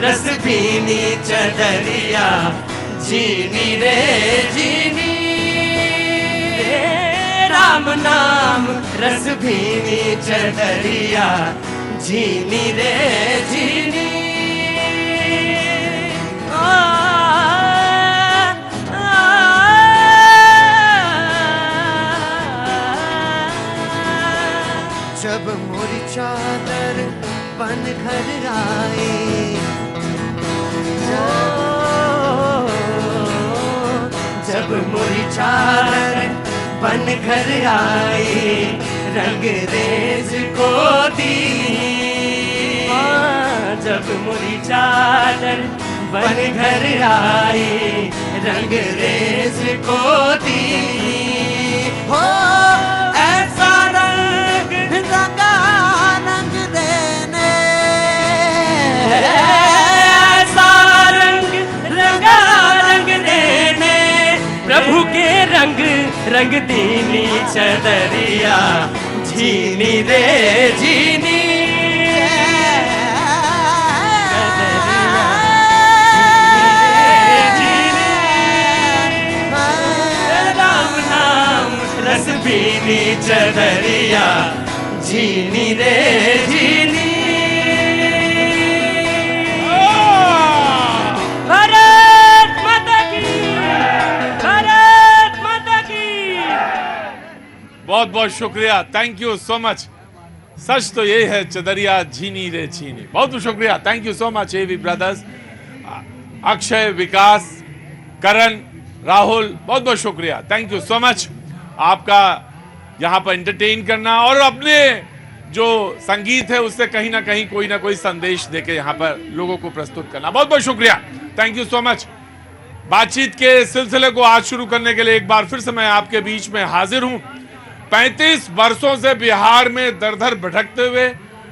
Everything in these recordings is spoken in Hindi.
रस भीनी चदरिया जीनी रे जीनी रे राम नाम रस भीनी चदरिया जीनी रे जीनी जब मोरी चादर बन घर आए जब मोरी चादर बन घर आए रंग रेज को दी जब मोरी चादर बन घर आए रंग रेज को दी हो ऐसा रंग रंगा रंग देने ऐसा रंग रंगा रंग देने प्रभु के रंग रंग दीनी चदरिया जीनी रे जीनी भीनी चदरिया जीनी रे जीनी भारत माता की भारत माता की। बहुत बहुत शुक्रिया, थैंक यू सो मच। सच तो ये है चदरिया झीनी रे झीनी। बहुत बहुत शुक्रिया, thank you so much AV brothers, Akshay, Vikas, Karan, Rahul, बहुत बहुत शुक्रिया, थैंक यू सो मच आपका यहाँ पर एंटरटेन करना और अपने जो संगीत है उससे कहीं ना कहीं कोई ना कोई संदेश देके यहाँ पर लोगों को प्रस्तुत करना। बहुत बहुत शुक्रिया, थैंक यू सो मच। बातचीत के सिलसिले को आज शुरू करने के लिए एक बार फिर से मैं आपके बीच में हाजिर हूँ। 35 वर्षों से बिहार में दर दर भटकते हुए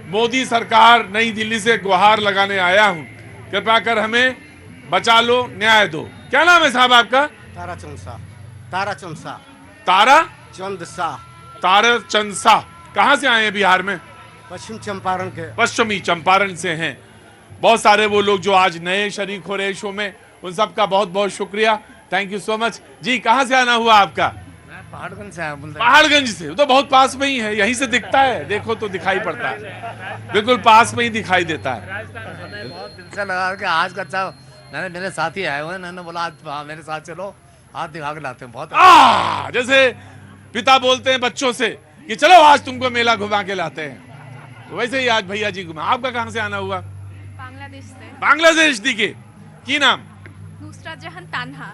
मोदी सरकार नई दिल्ली से गुहार लगाने आया हूँ, कृपया कर हमें बचा लो, न्याय दो। क्या नाम है साहब आपका? ताराचंद शाह। ताराचंद शाह। तारा चंद शाह। ताराचंद शाह। कहाँ से आए हैं बिहार में? पश्चिम चंपारण के। पश्चिमी चंपारण से हैं। बहुत सारे वो लोग जो आज नए शरीक हो रहे शो में, उन सब का बहुत बहुत शुक्रिया, थैंक यू सो मच। जी कहाँ से आना हुआ आपका? मैं पहाड़गंज से आया। पहाड़गंज से, तो बहुत पास में ही है, यहीं से दिखता है, देखो तो दिखाई पड़ता है, बिल्कुल पास में ही दिखाई देता है। बहुत दिल से लगा कि आज का अच्छा मेरे साथी आए हुए हैं, मैंने बोला आज मेरे साथ चलो, हाथ दिखा के लाते हैं। बहुत जैसे पिता बोलते हैं बच्चों से कि चलो आज तुमको मेला घुमा के लाते हैं, तो वैसे ही आज भैया जी घुमा। आपका कहाँ से आना हुआ? बांग्लादेश से। बांग्लादेश दिखे की नाम? नुसरत जहान तान्हा।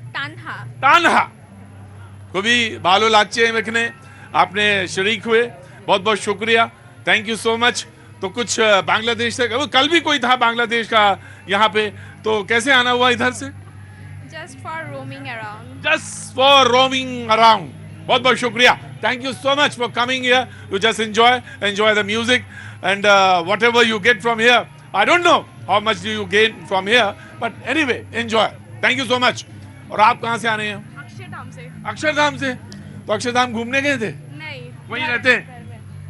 तान्हा तान्हा को भी भालो लाचे में आपने शरीक हुए, बहुत बहुत शुक्रिया, थैंक यू सो मच। तो कुछ बांग्लादेश से, कल भी कोई था बांग्लादेश का यहाँ पे, तो कैसे आना हुआ इधर से? Just for roaming around. Just for roaming around. बहुत बहुत शुक्रिया, thank you so much for coming here. You just enjoy the music and what ever you get from here, I don't know how much do you gain from here, but anyway enjoy, thank you so much. और आप कहाँ से आ रहे हैं? अक्षरधाम से। अक्षरधाम से? तो अक्षरधाम घूमने गए थे? नहीं, वहीं रहते हैं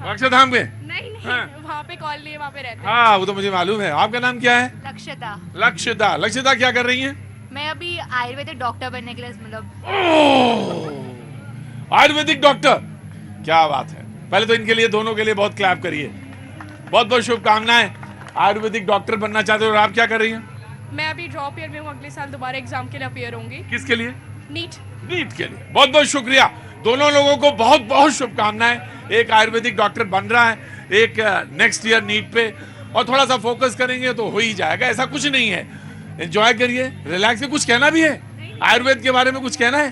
अक्षरधाम में? नहीं नहीं, हाँ। वहाँ पे कॉल लिए, वहाँ पे रहते हैं। हाँ वो तो मुझे मालूम है। आपका नाम क्या है? लक्ष्यता। लक्ष्यता। लक्ष्यता क्या कर रही हैं? मैं अभी आयुर्वेदिक डॉक्टर बनने के लिए, मतलब आयुर्वेदिक डॉक्टर, क्या बात है। पहले तो इनके लिए, दोनों के लिए बहुत क्लैप करिए, बहुत बहुत शुभकामनाएं। आयुर्वेदिक डॉक्टर बनना चाहते हो और आप क्या कर रही हैं? मैं अभी ड्रॉप ईयर में हूँ, अगले साल दोबारा एग्जाम के लिए अपियर होंगी। किसके लिए? नीट। नीट के लिए। बहुत बहुत शुक्रिया, दोनों लोगों को बहुत बहुत शुभकामनाएं। एक आयुर्वेदिक डॉक्टर बन रहा है, एक नेक्स्ट ईयर नीट पे, और थोड़ा सा फोकस करेंगे तो हो ही जाएगा, ऐसा कुछ नहीं है। एंजॉय करिए, रिलैक्स। कुछ कहना भी है आयुर्वेद के बारे में? कुछ कहना है?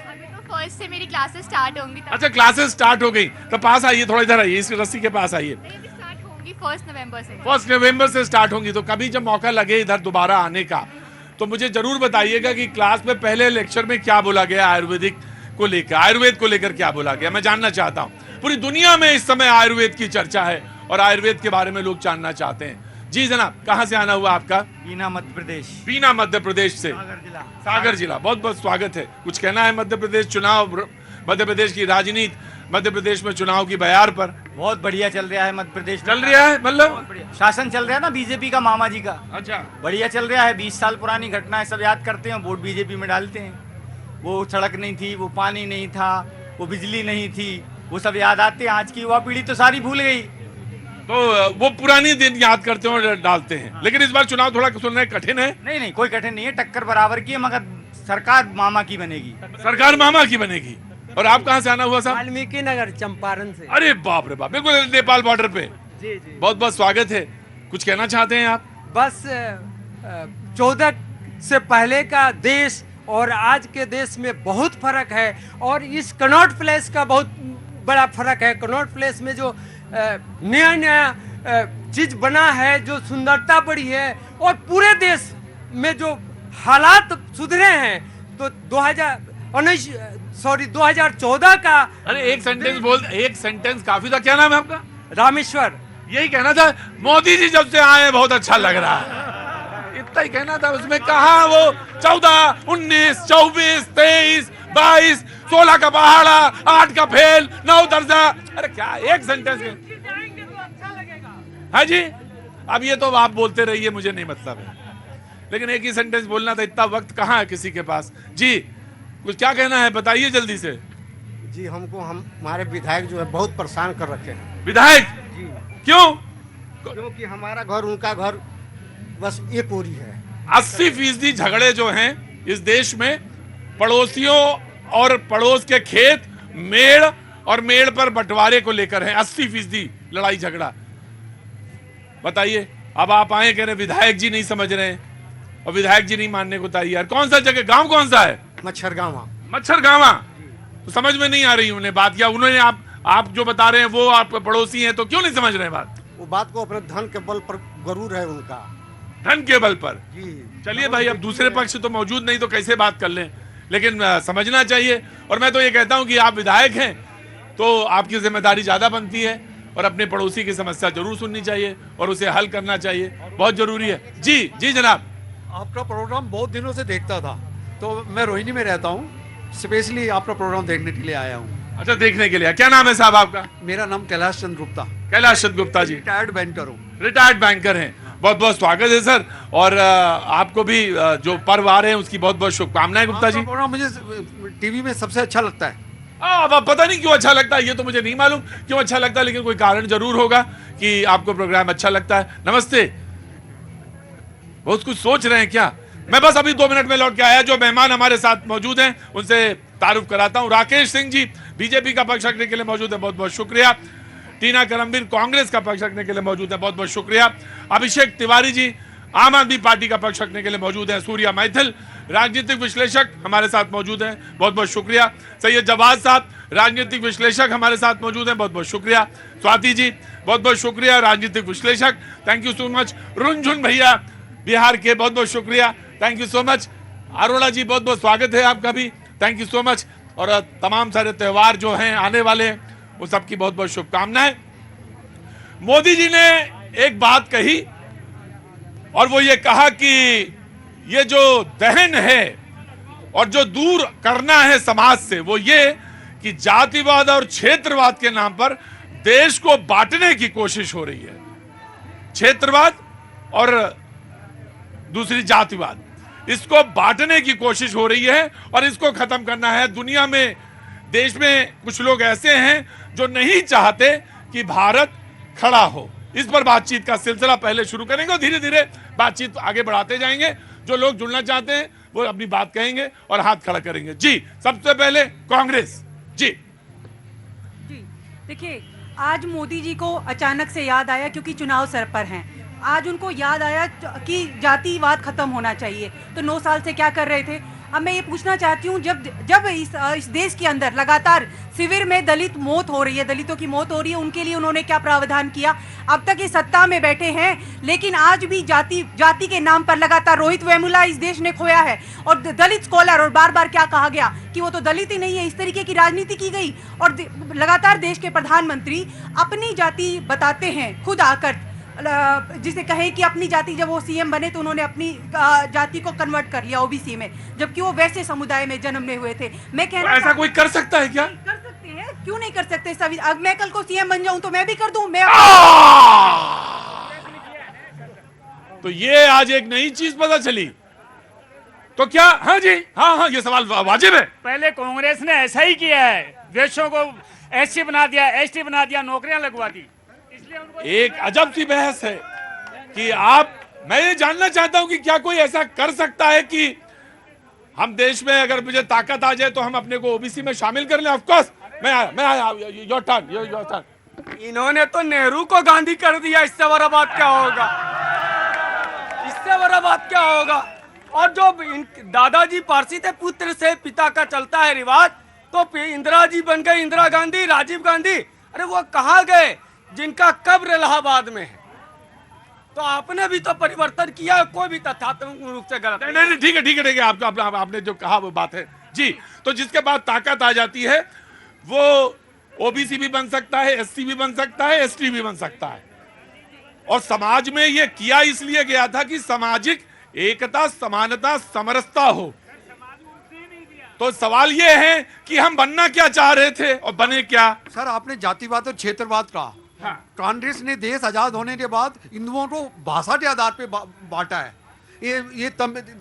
फर्स्ट से मेरी क्लासेस स्टार्ट होंगी। अच्छा, क्लासेस स्टार्ट हो गई, तो पास आइए, थोड़ा इधर आइए, इस रस्सी के पास आइए। स्टार्ट होंगी 1 नवंबर से। 1 नवंबर से स्टार्ट होंगी, तो कभी जब मौका लगे इधर दोबारा आने का, तो मुझे जरूर बताइएगा कि क्लास में पहले लेक्चर में क्या बोला गया आयुर्वेदिक को लेकर, आयुर्वेद को लेकर क्या बोला गया, मैं जानना चाहता हूँ। पूरी दुनिया में इस समय आयुर्वेद की चर्चा है और आयुर्वेद के बारे में लोग जानना चाहते हैं। जी जनाब, कहाँ से आना हुआ आपका? बीना मध्य प्रदेश। बीना मध्य प्रदेश से। सागर जिला। सागर जिला, बहुत बहुत स्वागत है। कुछ कहना है? मध्य प्रदेश चुनाव, मध्य प्रदेश की राजनीति, मध्य प्रदेश में चुनाव की बयार पर? बहुत बढ़िया चल रहा है मध्य प्रदेश में। चल रहा है मतलब? बढ़िया शासन चल रहा है ना बीजेपी का, मामा जी का। अच्छा, बढ़िया चल रहा है। 20 साल पुरानी घटनाएं सब याद करते हैं, वोट बीजेपी में डालते हैं। वो सड़क नहीं थी, वो पानी नहीं था, वो बिजली नहीं थी, वो सब याद आते हैं। आज की युवा पीढ़ी तो सारी भूल गई। तो वो पुरानी दिन याद करते हैं और डालते हैं। लेकिन इस बार चुनाव थोड़ा सुनना कठिन है। नहीं नहीं, कोई कठिन नहीं है, टक्कर बराबर की है, मगर सरकार मामा की बनेगी। सरकार मामा की बनेगी। और आप कहाँ से आना हुआ साहब? वाल्मीकि नगर चंपारण से। अरे बाप रे बाप, बिल्कुल नेपाल बॉर्डर पे। जी जी। बहुत बहुत स्वागत है। कुछ कहना चाहते हैं आप? बस 14 से पहले का देश और आज के देश में बहुत फर्क है, और इस कनॉट प्लेस का बहुत बड़ा फर्क है। कनॉट प्लेस में जो नया नया चीज बना है, जो सुंदरता बढ़ी है, और पूरे देश में जो हालात सुधरे हैं, तो 2014 का। अरे एक सेंटेंस बोल, एक सेंटेंस काफी था। क्या नाम है आपका? रामेश्वर। यही कहना था, मोदी जी जब से आए बहुत अच्छा लग रहा है, इतना ही कहना था। उसमें कहा वो 14, 19, 24, 23, 22, 16 का पहाड़ा, 8 का फेल, 9 दर्जा। अरे क्या एक सेंटेंस में? हाँ जी, अब ये तो आप बोलते रहिए, मुझे नहीं मतलब है, लेकिन एक ही सेंटेंस बोलना था। इतना वक्त कहाँ है किसी के पास? जी कुछ क्या कहना है, बताइए जल्दी से। जी हमको हमारे विधायक जो है बहुत परेशान कर रखे हैं। विधायक? जी। क्यों? क्योंकि हमारा घर उनका घर बस एक ओरी है। 80% झगड़े जो हैं इस देश में पड़ोसियों और पड़ोस के खेत, मेड़ और मेड़ पर बंटवारे को लेकर है। 80% लड़ाई झगड़ा। बताइए, अब आप आए कह रहे विधायक जी नहीं समझ रहे हैं, और विधायक जी नहीं मानने को तैयार। कौन सा जगह, गांव कौन सा है? मच्छरगांवा। मच्छरगांवा। तो समझ में नहीं आ रही उन्हें बात, या उन्होंने आप जो बता रहे हैं वो आप पड़ोसी हैं, तो क्यों नहीं समझ रहे बात? वो बात को अपने धन के बल पर गरूर है उनका। धन के बल पर? जी। चलिए भाई, अब दूसरे पक्ष तो मौजूद नहीं तो कैसे बात कर लें, लेकिन समझना चाहिए। और मैं तो ये कहता हूं कि आप विधायक हैं तो आपकी जिम्मेदारी ज्यादा बनती है, और अपने पड़ोसी की समस्या जरूर सुननी चाहिए और उसे हल करना चाहिए, बहुत जरूरी है। जी जी जनाब। आपका प्रोग्राम बहुत दिनों से देखता था, तो मैं रोहिणी में रहता हूँ, स्पेशली आपका प्रोग्राम देखने के लिए आया हूँ। अच्छा, देखने के लिए। क्या नाम है साहब आपका? मेरा नाम कैलाश चंद्र गुप्ता। कैलाश चंद्र गुप्ता जी रिटायर्ड बैंकर हूँ। रिटायर्ड बैंकर हैं। बहुत बहुत स्वागत है सर, और आपको भी जो पर्व आ रहे हैं उसकी बहुत बहुत शुभकामनाएं गुप्ता जी। आपका प्रोग्राम मुझे टीवी में सबसे अच्छा लगता है। अब पता नहीं क्यों अच्छा लगता है, ये तो मुझे नहीं मालूम क्यों अच्छा लगता है, लेकिन कोई कारण जरूर होगा कि आपको प्रोग्राम अच्छा लगता है। नमस्ते। बहुत कुछ सोच रहे हैं क्या? मैं बस अभी 2 मिनट में लौट के आया। जो मेहमान हमारे साथ मौजूद हैं उनसे तारुफ कराता हूं। राकेश सिंह जी बीजेपी का पक्ष रखने के लिए मौजूद है, बहुत बहुत शुक्रिया। टीना करमबीर कांग्रेस का पक्ष रखने के लिए मौजूद है, बहुत बहुत शुक्रिया। अभिषेक तिवारी जी आम आदमी पार्टी का पक्ष रखने के लिए मौजूद है। सूर्या मैथिल राजनीतिक विश्लेषक हमारे साथ मौजूद हैं, बहुत बहुत शुक्रिया। सैयद जवाद साहब राजनीतिक विश्लेषक हमारे साथ मौजूद हैं, बहुत बहुत शुक्रिया। स्वाति जी बहुत बहुत शुक्रिया, राजनीतिक विश्लेषक, thank you so much. Runjhun भैया बिहार के, बहुत बहुत शुक्रिया, thank you so much. Arora ji बहुत बहुत स्वागत है आपका भी, थैंक यू सो मच। और तमाम सारे त्यौहार जो हैं आने वाले हैं वो सबकी बहुत बहुत शुभकामनाएं। मोदी जी ने एक बात कही, और वो ये कहा कि ये जो दहन है और जो दूर करना है समाज से, वो ये कि जातिवाद और क्षेत्रवाद के नाम पर देश को बांटने की कोशिश हो रही है। क्षेत्रवाद और दूसरी जातिवाद, इसको बांटने की कोशिश हो रही है और इसको खत्म करना है। दुनिया में, देश में कुछ लोग ऐसे हैं जो नहीं चाहते कि भारत खड़ा हो। इस पर बातचीत का सिलसिला पहले शुरू करेंगे और धीरे धीरे बातचीत आगे बढ़ाते जाएंगे। जो लोग जुड़ना चाहते हैं वो अपनी बात कहेंगे और हाथ खड़ा करेंगे। जी, सबसे पहले कांग्रेस जी। जी देखिए, आज मोदी जी को अचानक से याद आया, क्योंकि चुनाव सर पर हैं। आज उनको याद आया कि जातिवाद खत्म होना चाहिए। तो 9 साल से क्या कर रहे थे? अब मैं ये पूछना चाहती हूँ, जब इस देश के अंदर लगातार शिविर में दलित मौत हो रही है, दलितों की मौत हो रही है, उनके लिए उन्होंने क्या प्रावधान किया? अब तक ये सत्ता में बैठे हैं, लेकिन आज भी जाति के नाम पर लगातार रोहित वेमुला इस देश ने खोया है। और दलित स्कॉलर, और बार बार क्या कहा गया कि वो तो दलित ही नहीं है, इस तरीके की राजनीति की गई। और लगातार देश के प्रधानमंत्री अपनी जाति बताते हैं खुद आकर, जिसे कहे कि अपनी जाति, जब वो सीएम बने तो उन्होंने अपनी जाति को कन्वर्ट कर लिया ओबीसी में, जबकि वो वैसे समुदाय में जन्मे हुए थे। मैं कहना ऐसा कोई कर सकता है क्या? कर सकते हैं, क्यों नहीं कर सकते? अब मैं कल को सीएम बन जाऊं तो मैं भी कर दूं। मैं तो ये आज एक नई चीज पता चली। तो क्या, हाँ जी, हाँ, ये सवाल वाजिब है। पहले कांग्रेस ने ऐसा ही किया है, वेश्यों को एससी बना दिया, एसटी बना दिया, नौकरियां लगवा दी। इसलिए उनको एक अजब सी बहस है कि मैं ये जानना चाहता हूं कि क्या कोई ऐसा कर सकता है कि हम देश में अगर मुझे ताकत आ जाए तो हम अपने को ओबीसी में शामिल कर लें। ऑफ कोर्स मैं आया, योर टर्न। इन्होंने तो नेहरू को गांधी कर दिया, इससे बड़ा बात क्या होगा? इससे बड़ा बात क्या होगा? और जो दादाजी पारसी थे, पुत्र से पिता का चलता है रिवाज, तो इंदिरा जी बन गए इंदिरा गांधी, राजीव गांधी। अरे वो कहाँ गए जिनका कब्र इलाहाबाद में है? तो आपने भी तो परिवर्तन किया, कोई भी तथ्यात्मक रूप से गलत नहीं, ठीक है, आपने जो कहा वो बात है जी। तो जिसके बाद ताकत आ जाती है वो ओबीसी भी बन सकता है, एससी भी बन सकता है, एसटी भी बन सकता है। और समाज में ये किया इसलिए गया था कि सामाजिक एकता, समानता, समरसता हो। तो सवाल ये है कि हम बनना क्या चाह रहे थे और बने क्या? सर आपने जातिवाद और क्षेत्रवाद कहा। हाँ। कांग्रेस ने देश आजाद होने के बाद हिंदुओं को भाषा के आधार पे बांटा है। ये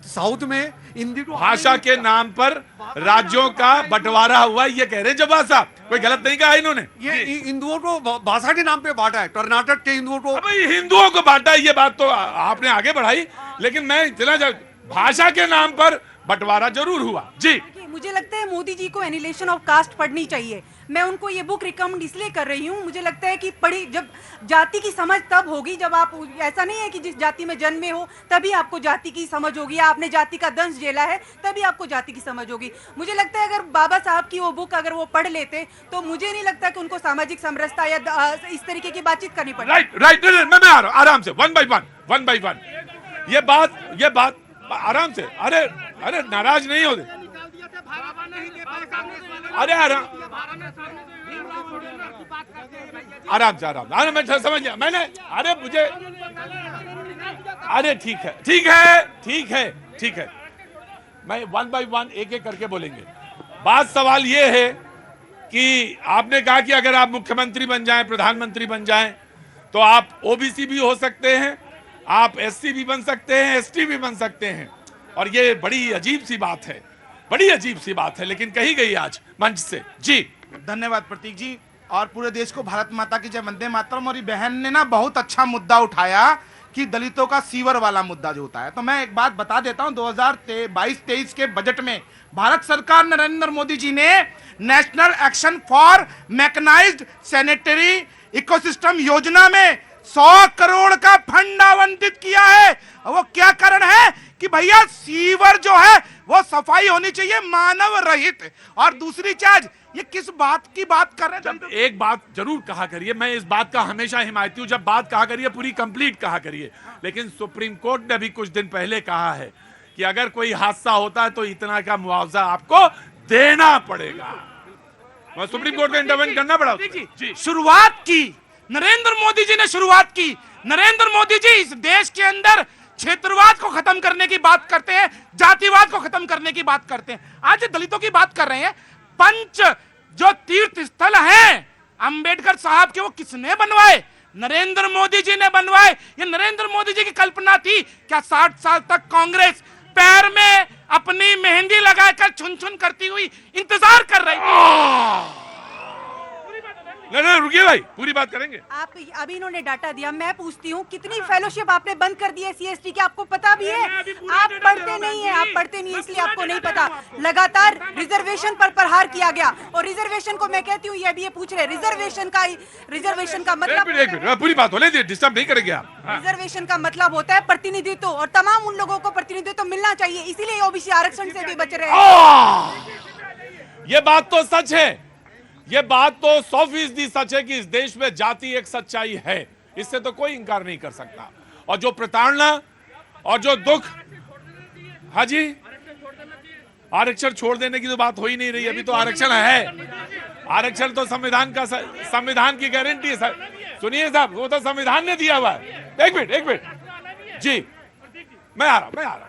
साउथ में हिंदी को भाषा के नाम पर राज्यों का बंटवारा हुआ, ये कह रहे जवाब साहब, कोई गलत नहीं कहा इन्होंने। ये हिंदुओं को भाषा के नाम पे बांटा है। कर्नाटक के हिंदुओं को, हिंदुओं को बांटा है, ये बात तो आपने आगे बढ़ाई, लेकिन मैं इतना भाषा के नाम पर बंटवारा जरूर हुआ जी। मुझे लगता है मोदी जी को एनिहिलेशन ऑफ कास्ट पढ़नी चाहिए। मैं उनको ये बुक रिकमेंड इसलिए कर रही हूँ, मुझे लगता है कि पढ़ी, जब जाति की समझ तब होगी जब आप, ऐसा नहीं है कि जिस जाति में जन्मे हो तभी आपको जाति की समझ होगी, आपने जाति का दंश झेला है तभी आपको जाति की समझ होगी। मुझे लगता है अगर बाबा साहब की वो बुक अगर वो पढ़ लेते तो मुझे नहीं लगता कि उनको सामाजिक समरसता या इस तरीके की बातचीत करनी पड़े। राइट, मैं आ रहा हूँ आराम से, वन बाई वन। ये बात आराम से, अरे नाराज नहीं होते, अरे आराम, मैं समझ गया मैंने। अरे मुझे, अरे ठीक है, मैं वन बाई वन एक करके बोलेंगे। बात सवाल ये है कि आपने कहा कि अगर आप मुख्यमंत्री बन जाएं, प्रधानमंत्री बन जाएं, तो आप ओबीसी भी हो सकते हैं, आप एससी भी बन सकते हैं, एसटी भी बन सकते हैं। और ये बड़ी अजीब सी बात है, लेकिन कही गई आज मंच से जी। धन्यवाद प्रतीक जी, और पूरे देश को भारत माता की जय, वंदे मातरम। और ये बहन ने ना बहुत अच्छा मुद्दा उठाया कि दलितों का सीवर वाला मुद्दा जो होता है। तो मैं एक बात बता देता हूं, 2022-23 के बजट में भारत सरकार नरेंद्र मोदी जी ने National Action for Mechanised Sanitary Ecosystem योजना में 100 करोड़ का फंड आवंटित किया है। वो क्या कारण है कि भैया सीवर जो है वो सफाई होनी चाहिए, मानव रहित। और दूसरी चीज, ये किस बात की बात कर रहे हैं? एक बात जरूर कहा करिए, मैं इस बात का हमेशा हिमायती हूं, जब बात कहा करिए पूरी कंप्लीट कहा करिए। लेकिन सुप्रीम कोर्ट ने भी कुछ दिन पहले कहा है कि अगर कोई हादसा होता है तो इतना का मुआवजा आपको देना पड़ेगा। सुप्रीम कोर्ट को इंटरवेंट करना पड़ा जी। शुरुआत की नरेंद्र मोदी जी ने, शुरुआत की नरेंद्र मोदी जी। इस देश के अंदर क्षेत्रवाद को खत्म करने की बात करते हैं, जातिवाद को खत्म करने की बात करते हैं। आज दलितों की बात कर रहे हैं। पंच जो तीर्थ स्थल हैं अंबेडकर साहब के, वो किसने बनवाए? नरेंद्र मोदी जी ने बनवाए। ये नरेंद्र मोदी जी की कल्पना थी क्या? 60 साल तक कांग्रेस पैर में अपनी मेहंदी लगाकर छुन छुन करती हुई इंतजार कर रही थी। नहीं, रुकिए भाई, पूरी बात करेंगे। आप अभी इन्होंने डाटा दिया, मैं पूछती हूँ कितनी फेलोशिप आपने बंद कर दी है सीएसटी की? आपको पता भी है? आप पढ़ते नहीं है, इसलिए आपको नहीं पता। लगातार रिजर्वेशन पर प्रहार किया गया, और रिजर्वेशन को मैं कहती हूँ, ये भी ये पूछ रहे, रिजर्वेशन का मतलब, एक मिनट, पूरी बात होने दीजिए, डिस्टर्ब नहीं करेंगे आप। रिजर्वेशन का मतलब होता है प्रतिनिधित्व, और तमाम उन लोगों को प्रतिनिधित्व मिलना चाहिए, इसीलिए ओबीसी आरक्षण से भी बच रहे हैं। ये बात तो सच है, ये बात तो 100% सच है कि इस देश में जाति एक सच्चाई है, इससे तो कोई इंकार नहीं कर सकता। और जो प्रताड़ना और जो दुख, हाँ जी, आरक्षण छोड़ देने की तो बात हो ही नहीं रही, अभी तो आरक्षण है। आरक्षण तो संविधान की गारंटी है सर। सुनिए साहब, वो तो संविधान ने दिया हुआ है। एक मिनट जी, मैं आ रहा हूं।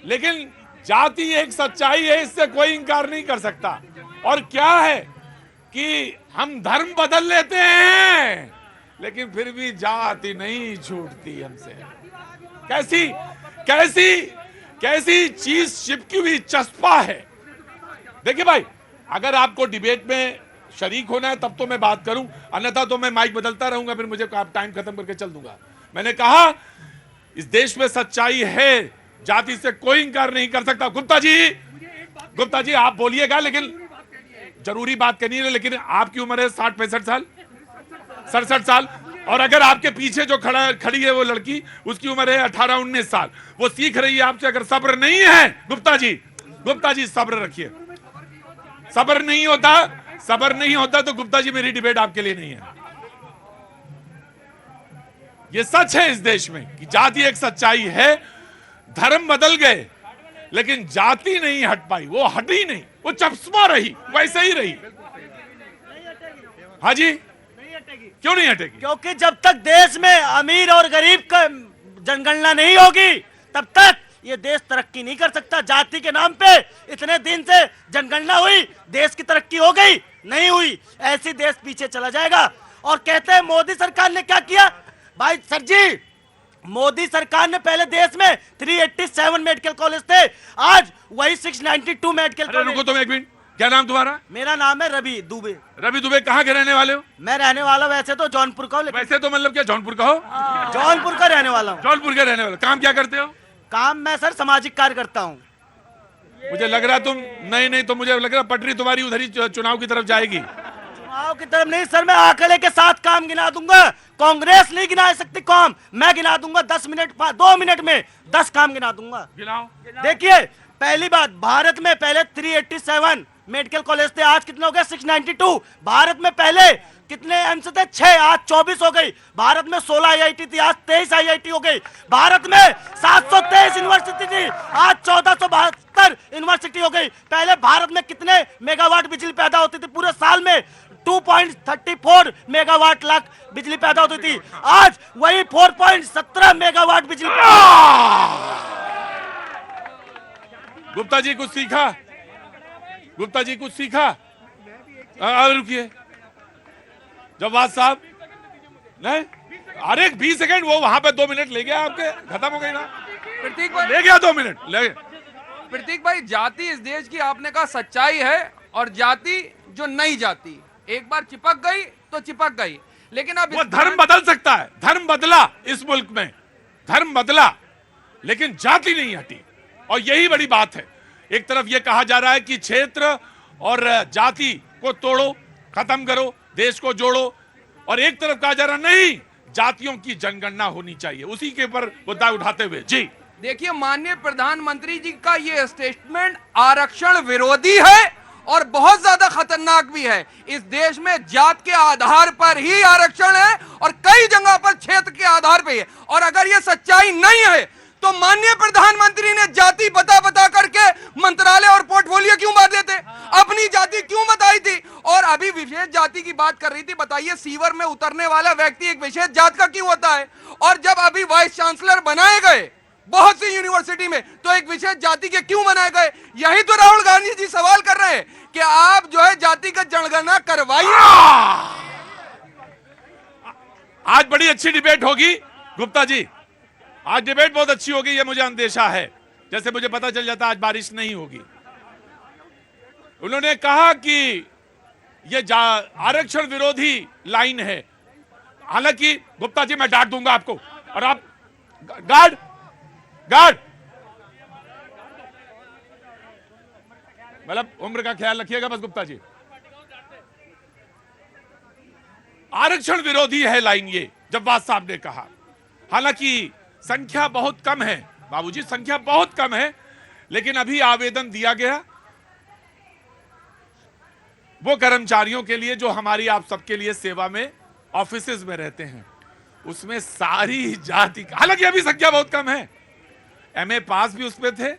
लेकिन जाति एक सच्चाई है, इससे कोई इंकार नहीं कर सकता। और क्या है कि हम धर्म बदल लेते हैं लेकिन फिर भी जाति नहीं छूटती हमसे। कैसी कैसी कैसी चीज चिपकी हुई चस्पा है। देखिए भाई, अगर आपको डिबेट में शरीक होना है तब तो मैं बात करूं, अन्यथा तो मैं माइक बदलता रहूंगा, फिर मुझे टाइम खत्म करके चल दूंगा। मैंने कहा इस देश में सच्चाई है, जाति से कोई इंकार नहीं कर सकता। गुप्ता जी आप बोलिएगा, लेकिन जरूरी बात करनी है। लेकिन आपकी उम्र है 60-65 साल, 67 साल, और अगर आपके पीछे जो खड़ी है वो लड़की, उसकी उम्र है 18-19 साल, वो सीख रही है आपसे। अगर सब्र नहीं है गुप्ता जी सब्र रखिए। सब्र नहीं होता तो गुप्ता जी मेरी डिबेट आपके लिए नहीं है। यह सच है इस देश में कि जाति एक सच्चाई है। धर्म बदल गए लेकिन जाति नहीं हट पाई, वो हटी नहीं, वो चपसमा रही, वैसे ही रही। हाँ जी, क्यों नहीं हटेगी? क्योंकि जब तक देश में अमीर और गरीब का जनगणना नहीं होगी तब तक ये देश तरक्की नहीं कर सकता। जाति के नाम पे इतने दिन से जनगणना हुई, देश की तरक्की हो गई? नहीं हुई। ऐसी देश पीछे चला जाएगा। और कहते हैं मोदी सरकार ने क्या किया? भाई सर जी, मोदी सरकार ने पहले देश में 387 मेडिकल कॉलेज थे, आज वही 692 मेडिकल कॉलेज। रुको तुम एक मिनट, क्या नाम तुम्हारा? मेरा नाम है रवि दुबे। रवि दुबे, कहाँ के रहने वाले हो? मैं रहने वाला वैसे तो जौनपुर का हूँ। वैसे तो मतलब क्या जौनपुर का हो? जौनपुर का रहने वाला हूँ। जौनपुर का रहने वाला। काम क्या करते हो? काम मैं सर सामाजिक कार्य करता हूँ। मुझे लग रहा तुम नहीं तो मुझे लग रहा पटरी तुम्हारी उधर ही चुनाव की तरफ जाएगी। चुनाव की तरफ नहीं सर, मैं आंकड़े के साथ काम गिना दूंगा। कांग्रेस नहीं गिना सकती काम, मैं गिना दूंगा 2 मिनट में 10 काम गिना दूंगा। गिनाओ। देखिए, पहली बात, भारत में पहले 387 मेडिकल कॉलेज थे, आज कितने हो गए? 692। भारत में पहले कितने एम्स थे? 6, आज 24 हो गई। भारत में 16 IIT थी, आज 23 IIT हो गई। भारत में 723 यूनिवर्सिटी थी, आज 1472 यूनिवर्सिटी हो गई। पहले भारत में कितने मेगावाट बिजली पैदा होती थी? पूरे साल में 2.34 मेगावाट लाख बिजली पैदा होती थी, आज वही 4.17 मेगावाट बिजली। गुप्ता जी कुछ सीखा? गुप्ता जी कुछ सीखा? रुकिए जवाब साहब, नहीं, अरे 20 सेकंड, वो वहां पे 2 मिनट ले गया आपके, खत्म हो गई ना। प्रतीक भाई ले गया 2 मिनट ले। प्रतीक भाई, जाति इस देश की आपने कहा सच्चाई है, और जाति जो नई जाति एक बार चिपक गई तो चिपक गई, लेकिन अब वो धर्म बदल सकता है। धर्म बदला इस मुल्क में, धर्म बदला लेकिन जाति नहीं हटी, और यही बड़ी बात है। एक तरफ यह कहा जा रहा है कि क्षेत्र और जाति को तोड़ो, खत्म करो, देश को जोड़ो, और एक तरफ कहा जा रहा नहीं, जातियों की जनगणना होनी चाहिए। उसी के ऊपर मुद्दा उठाते हुए जी देखिए, माननीय प्रधानमंत्री जी का ये स्टेटमेंट आरक्षण विरोधी है और बहुत ज्यादा खतरनाक भी है। इस देश में जात के आधार पर ही आरक्षण है और कई जगह पर क्षेत्र के आधार पर है। और अगर ये सच्चाई नहीं है तो माननीय प्रधानमंत्री ने जाति बता करके मंत्रालय और पोर्टफोलियो क्यों बदले थे? अपनी जाति क्यों बताई थी? और अभी विशेष जाति की बात कर रही थी, बताइए सीवर में उतरने वाला व्यक्ति एक विशेष जात का क्यों होता है? और जब अभी वाइस चांसलर बनाए गए बहुत सी यूनिवर्सिटी में, तो एक विशेष जाति के क्यों बनाए गए? यही तो राहुल गांधी जी सवाल कर रहे हैं कि आप जो है जातिगत जनगणना करवाइए। आज बड़ी अच्छी डिबेट होगी गुप्ता जी, आज डिबेट बहुत अच्छी होगी, ये मुझे अंदेशा है। जैसे मुझे पता चल जाता आज बारिश नहीं होगी। उन्होंने कहा कि ये आरक्षण विरोधी लाइन है। हालांकि गुप्ता जी मैं डांट दूंगा आपको, और आप गार्ड मतलब उम्र का ख्याल रखिएगा बस गुप्ता जी। आरक्षण विरोधी है लाइन ये, जब्बार साहब ने कहा। हालांकि संख्या बहुत कम है बाबूजी, संख्या बहुत कम है, लेकिन अभी आवेदन दिया गया वो कर्मचारियों के लिए जो हमारी आप सबके लिए सेवा में ऑफिसेज में रहते हैं, उसमें सारी जाति, हालांकि अभी संख्या बहुत कम है। MA पास भी उसमें थे,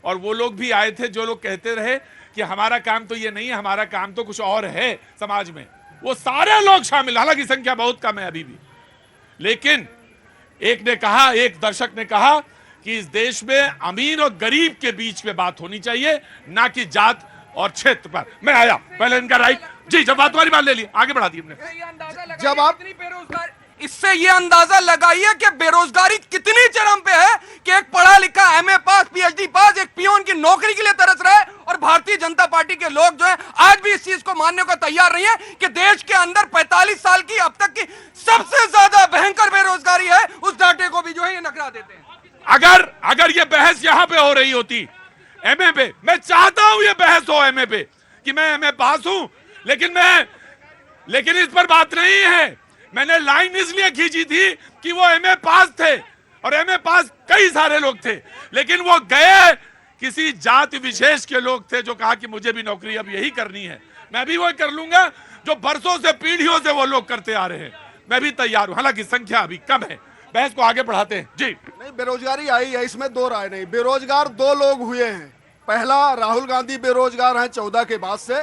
और वो लोग भी आए थे जो लोग कहते रहे कि हमारा काम तो ये नहीं है, हमारा काम तो कुछ और है समाज में। वो सारे लोग शामिल, हालांकि संख्या बहुत कम है अभी भी। लेकिन एक ने कहा, एक दर्शक ने कहा कि इस देश में अमीर और गरीब के बीच में बात होनी चाहिए, ना कि जात और क्षेत्र पर। मैं आया, पहले इनका राइट जी, जब बात तुम्हारी बात ले ली, आगे बढ़ा दी हमने। ये अंदाजा लगाइए जब आप- कितनी बेरोजगारी, इससे ये अंदाजा लगाइए कि बेरोजगारी कितनी चरम पे है कि एक पढ़ा लिखा एमए पास पीएचडी पास एक पियोन की नौकरी के लिए तरस रहा है, और भारतीय जनता पार्टी के लोग जो है आज भी इस चीज को मानने को तैयार नहीं है कि देश के अंदर 45 साल की अब तक की सबसे ज्यादा भयंकर बेरोजगारी है। उस डाटे को भी जो है ये नकरा देते हैं। अगर ये बहस यहां पे हो रही होती एमए पे, मैं चाहता हूं ये बहस हो एमए पे कि मैं एमए पास हूं, लेकिन इस पर बात नहीं है। मैंने लाइन इसलिए खींची थी कि वो एमए पास थे, और एमए पास कई सारे लोग थे, लेकिन वो गए किसी जाति विशेष के लोग थे जो कहा कि मुझे भी नौकरी अब यही करनी है, मैं भी वो कर लूंगा जो बरसों से पीढ़ियों से वो लोग करते आ रहे हैं। मैं भी तैयार हूं, हालांकि संख्या अभी कम है। बहस को आगे बढ़ाते हैं जी। नहीं, बेरोजगारी आई है, इसमें दो राय नहीं। बेरोजगार दो लोग हुए हैं। पहला राहुल गांधी बेरोजगार हैं 14 के बाद से,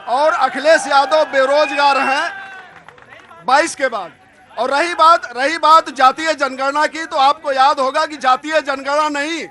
और अखिलेश यादव बेरोजगार हैं 22 के बाद। और रही बात जातीय जनगणना की, तो आपको याद होगा कि जातीय जनगणना नहीं,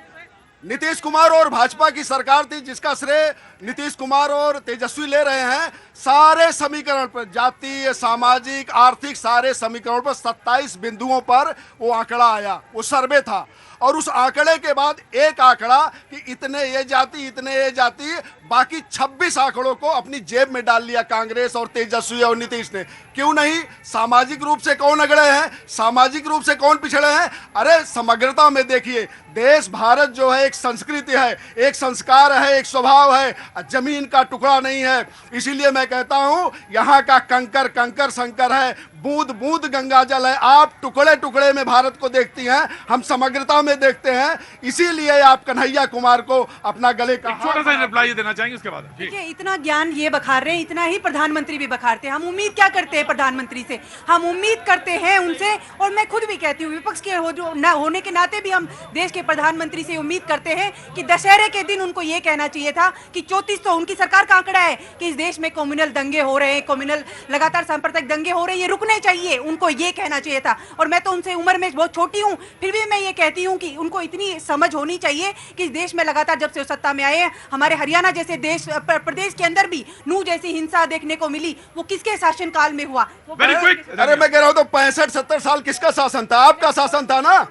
नीतीश कुमार और भाजपा की सरकार थी जिसका श्रेय नीतीश कुमार और तेजस्वी ले रहे हैं। सारे समीकरण पर, जातीय सामाजिक आर्थिक सारे समीकरण पर 27 बिंदुओं पर वो आंकड़ा आया, वो सर्वे था। और उस आंकड़े के बाद एक आंकड़ा कि इतने ये जाति, बाकी 26 आंकड़ों को अपनी जेब में डाल लिया कांग्रेस और तेजस्वी और नीतीश ने। क्यों नहीं? सामाजिक रूप से कौन अगड़े हैं, सामाजिक रूप से कौन पिछड़े हैं? अरे समग्रता में देखिए, देश भारत जो है एक संस्कृति है, एक संस्कार है, एक स्वभाव है, जमीन का टुकड़ा नहीं है। इसीलिए मैं कहता हूं यहाँ का कंकर कंकर शंकर है, बूंद बूंद गंगा जल है। आप टुकड़े टुकड़े में भारत को देखती हैं, हम समग्रता में देखते हैं। इसीलिए आप कन्हैया कुमार को अपना गले का छोटा सा रिप्लाई देना चाहेंगे उसके बाद। देखिए, इतना ज्ञान ये बखार रहे हैं, इतना ही प्रधानमंत्री भी बखारते हैं। हम उम्मीद क्या करते हैं प्रधानमंत्री से? हम उम्मीद करते हैं उनसे, और मैं खुद भी कहती हूँ विपक्ष के होने के नाते भी हम देश के प्रधानमंत्री से उम्मीद करते हैं कि दशहरे के दिन उनको ये कहना चाहिए था कि 34 तो उनकी सरकार का आंकड़ा है कि इस देश में कम्युनल दंगे हो रहे हैं, कम्युनल लगातार सांप्रदायिक दंगे हो रहे हैं, ये रुकने चाहिए। उनको ये कहना चाहिए था। और मैं तो उनसे उम्र में बहुत छोटी हूँ, फिर भी मैं ये कहती हूँ कि उनको इतनी समझ होनी चाहिए कि इस देश में लगातार जब से सत्ता में आए हैं, हमारे हरियाणा जैसे प्रदेश के अंदर भी नूह जैसी हिंसा देखने को मिली, वो किसके शासन काल में हुआ? अरे मैं कह रहा हूं तो 65-70 साल किसका शासन था? आपका शासन था ना।